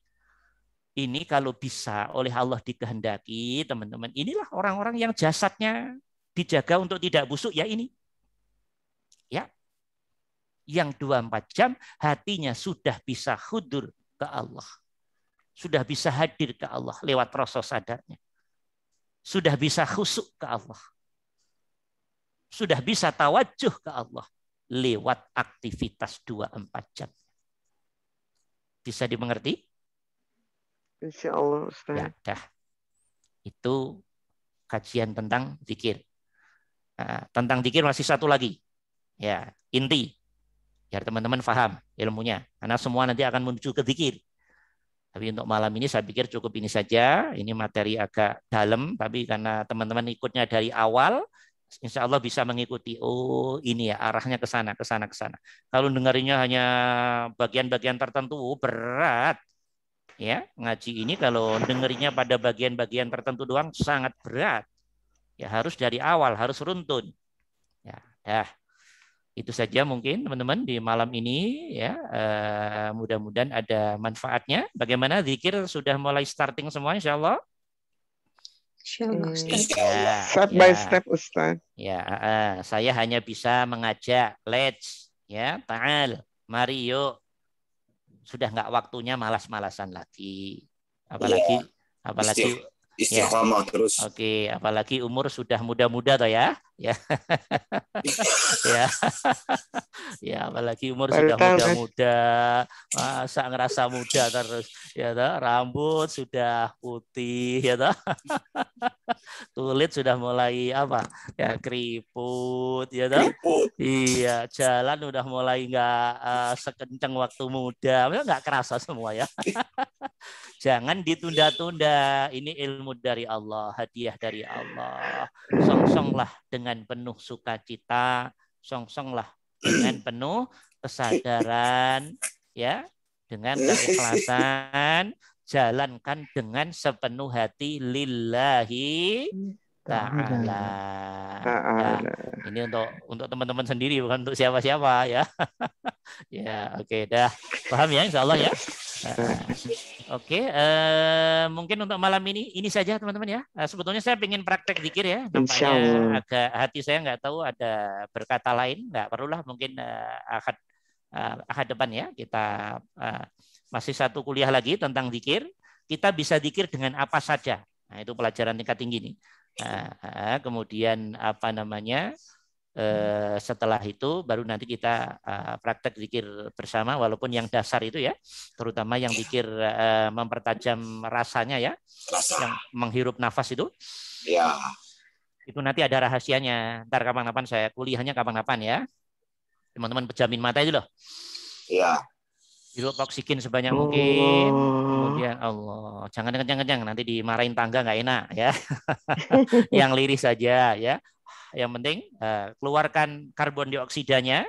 Ini kalau bisa oleh Allah dikehendaki, teman-teman, inilah orang-orang yang jasadnya dijaga untuk tidak busuk ya ini. Ya. Yang 24 jam hatinya sudah bisa hudur ke Allah. Sudah bisa hadir ke Allah lewat rasa sadarnya. Sudah bisa khusyuk ke Allah. Sudah bisa tawajuh ke Allah lewat aktivitas 24 jam. Bisa dimengerti? Insya Allah, Ustaz. Ya, dah. Itu kajian tentang zikir. Nah, tentang zikir masih satu lagi. Ya, inti. Biar teman-teman paham ilmunya. Karena semua nanti akan menuju ke zikir. Tapi untuk malam ini saya pikir cukup ini saja. Ini materi agak dalam, tapi karena teman-teman ikutnya dari awal, insya Allah bisa mengikuti. Oh, ini ya arahnya ke sana, ke sana, ke sana. Kalau dengarinya hanya bagian-bagian tertentu, berat. Ya, ngaji ini kalau dengarinya pada bagian-bagian tertentu doang sangat berat. Ya, harus dari awal, harus runtun. Ya, itu saja mungkin teman-teman di malam ini ya. Mudah-mudahan ada manfaatnya. Bagaimana zikir sudah mulai starting semua insya Allah? Ya, step by step Ustaz. Ya, saya hanya bisa mengajak, let's ya, ta'al, mari yuk. Sudah nggak waktunya malas-malasan lagi. Apalagi istiqamah terus. Oke, apalagi umur sudah muda-muda toh ya. Ya. Ya. Ya, apalagi umur sudah muda-muda, masa ngerasa muda terus ya toh, rambut sudah putih ya toh. Kulit sudah mulai apa? Ya, keriput ya toh. Iya, jalan udah mulai nggak sekencang waktu muda. Memang nggak kerasa semua ya. Jangan ditunda-tunda. Ini ilmu dari Allah, hadiah dari Allah. Songsonglah dengan penuh sukacita, songsonglah dengan penuh kesadaran, ya, dengan keikhlasan, jalankan dengan sepenuh hati lillahi ta'ala. Nah, ini untuk teman-teman sendiri, bukan untuk siapa-siapa ya. Ya, oke, dah paham ya, insya Allah ya. Oke, mungkin untuk malam ini saja teman-teman ya. Sebetulnya saya ingin praktek zikir ya. Nampaknya agak hati saya nggak tahu ada berkata lain. Nggak perlulah, mungkin ahad depan ya. Kita masih satu kuliah lagi tentang zikir. Kita bisa zikir dengan apa saja. Nah, itu pelajaran tingkat tinggi nih. Kemudian apa namanya? Setelah itu baru nanti kita praktek zikir bersama, walaupun yang dasar itu ya, terutama yang zikir mempertajam rasanya ya, yang menghirup nafas itu ya, itu nanti ada rahasianya. Ntar kapan-kapan saya kuliahnya kapan-kapan ya, teman-teman pejamin mata itu loh. Iya. Hirup oksigen sebanyak mungkin. Kemudian Allah, jangan kencang-kencang nanti dimarahin tangga nggak enak ya. Yang liris saja ya. Yang penting keluarkan karbon dioksidanya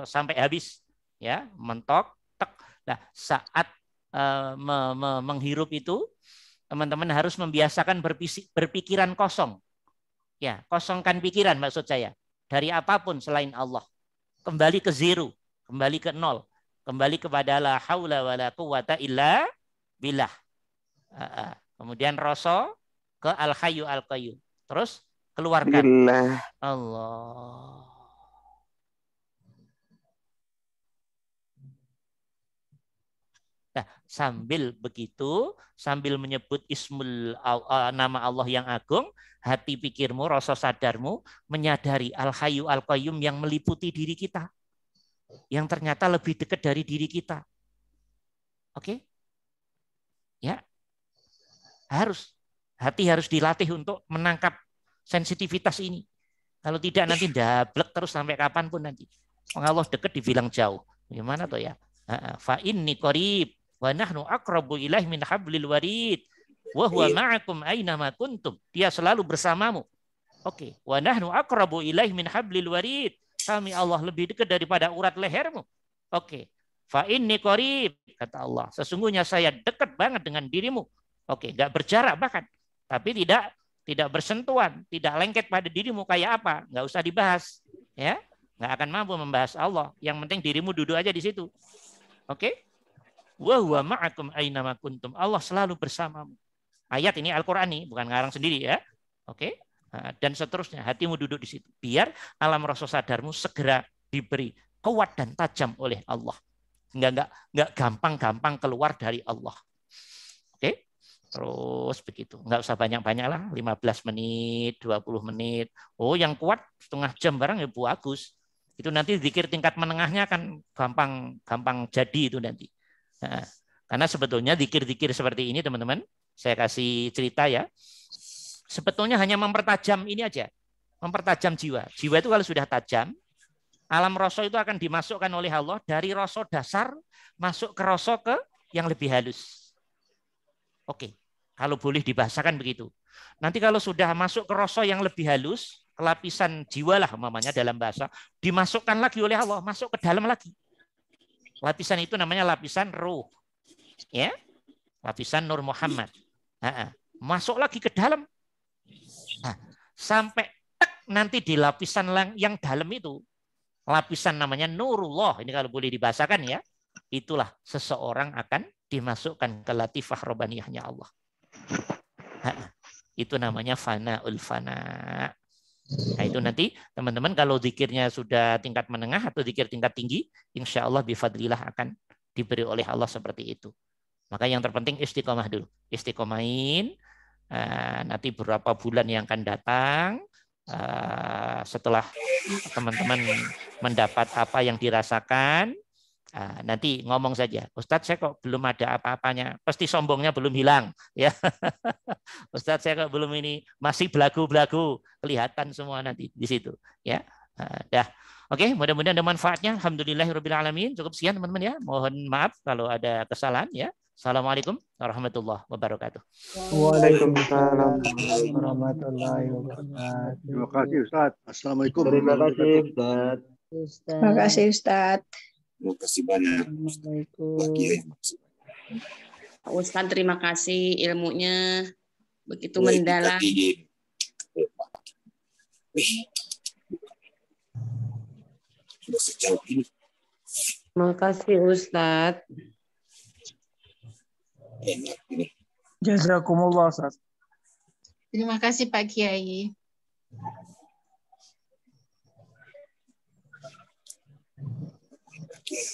sampai habis ya, mentok tek. Nah, saat menghirup itu teman-teman harus membiasakan berpikiran kosong. Ya, kosongkan pikiran maksud saya. Dari apapun selain Allah. Kembali ke zero, kembali ke nol. Kembali kepada la haula wala quwata illa billah. Kemudian rasa ke al hayyu al qayyum. Terus keluarkan. Billah. Allah. Nah, sambil begitu, sambil menyebut nama Allah yang agung, hati pikirmu, rasa sadarmu menyadari al hayyu al qayyum yang meliputi diri kita. Yang ternyata lebih dekat dari diri kita. Oke? Ya. Hati harus dilatih untuk menangkap sensitivitas ini. Kalau tidak nanti dablek terus sampai kapanpun nanti. Allah dekat dibilang jauh. Gimana tuh ya? Fa inni qarib wa nahnu aqrabu ilaihi min hablil warid. Wa huwa ma'akum aina ma kuntum. Dia selalu bersamamu. Oke. Wa nahnu aqrabu ilaihi min hablil warid. Kami Allah lebih dekat daripada urat lehermu. Oke. Fa inni qarib, kata Allah. Sesungguhnya saya dekat banget dengan dirimu. Oke, enggak berjarak bahkan. Tapi tidak bersentuhan, tidak lengket pada dirimu kayak apa? Enggak usah dibahas, ya. Enggak akan mampu membahas Allah. Yang penting dirimu duduk aja di situ. Oke? Wa huwa ma'akum aina ma kuntum. Allah selalu bersamamu. Ayat ini Al-Qur'an nih, bukan ngarang sendiri ya. Oke? Dan seterusnya, hatimu duduk di situ. Biar alam rasa sadarmu segera diberi kuat dan tajam oleh Allah. Enggak gampang-gampang keluar dari Allah. Oke? Terus begitu. Enggak usah banyak-banyak lah. 15 menit, 20 menit. Oh, yang kuat setengah jam barang ya bagus. Itu nanti zikir tingkat menengahnya akan gampang jadi itu nanti. Nah, karena sebetulnya zikir-zikir seperti ini teman-teman, saya kasih cerita ya. Sebetulnya hanya mempertajam ini aja. Mempertajam jiwa. Jiwa itu kalau sudah tajam, alam rasa itu akan dimasukkan oleh Allah dari rasa dasar masuk ke rasa ke yang lebih halus. Oke, kalau boleh dibahasakan begitu. Nanti kalau sudah masuk ke rasa yang lebih halus, lapisan jiwa lah umpamanya dalam bahasa, dimasukkan lagi oleh Allah, masuk ke dalam lagi. Lapisan itu namanya lapisan ruh. Ya. Lapisan Nur Muhammad. Masuk lagi ke dalam. Nah, sampai nanti di lapisan yang dalam itu, lapisan namanya Nurullah, ini kalau boleh dibahasakan ya, itulah seseorang akan dimasukkan ke latifah robbaniyahnya Allah. Itu namanya fana'ul fana. Nah itu nanti teman-teman kalau zikirnya sudah tingkat menengah atau zikir tingkat tinggi, insya Allah bifadlillah akan diberi oleh Allah seperti itu. Maka yang terpenting istiqomah dulu. Istiqomahin, nanti beberapa bulan yang akan datang, setelah teman-teman mendapat apa yang dirasakan, nanti ngomong saja, Ustadz saya kok belum ada apa-apanya, pasti sombongnya belum hilang, ya. Ustadz saya kok belum ini, masih belagu-belagu, kelihatan semua nanti di situ, ya. Dah, oke, mudah-mudahan ada manfaatnya. Alhamdulillahirobbilalamin. Cukup sekian teman-teman ya. Mohon maaf kalau ada kesalahan ya. Assalamualaikum warahmatullahi wabarakatuh. Waalaikumsalam warahmatullahi wabarakatuh. Terima kasih Ustaz. Assalamualaikum. Terima kasih Ustaz. Terima kasih Ustaz. Terima kasih banyak. Ustaz, terima kasih ilmunya begitu mendalam. Terima kasih Ustaz. Jazakumullah Ustaz. Terima kasih Pak Kiai. Okay.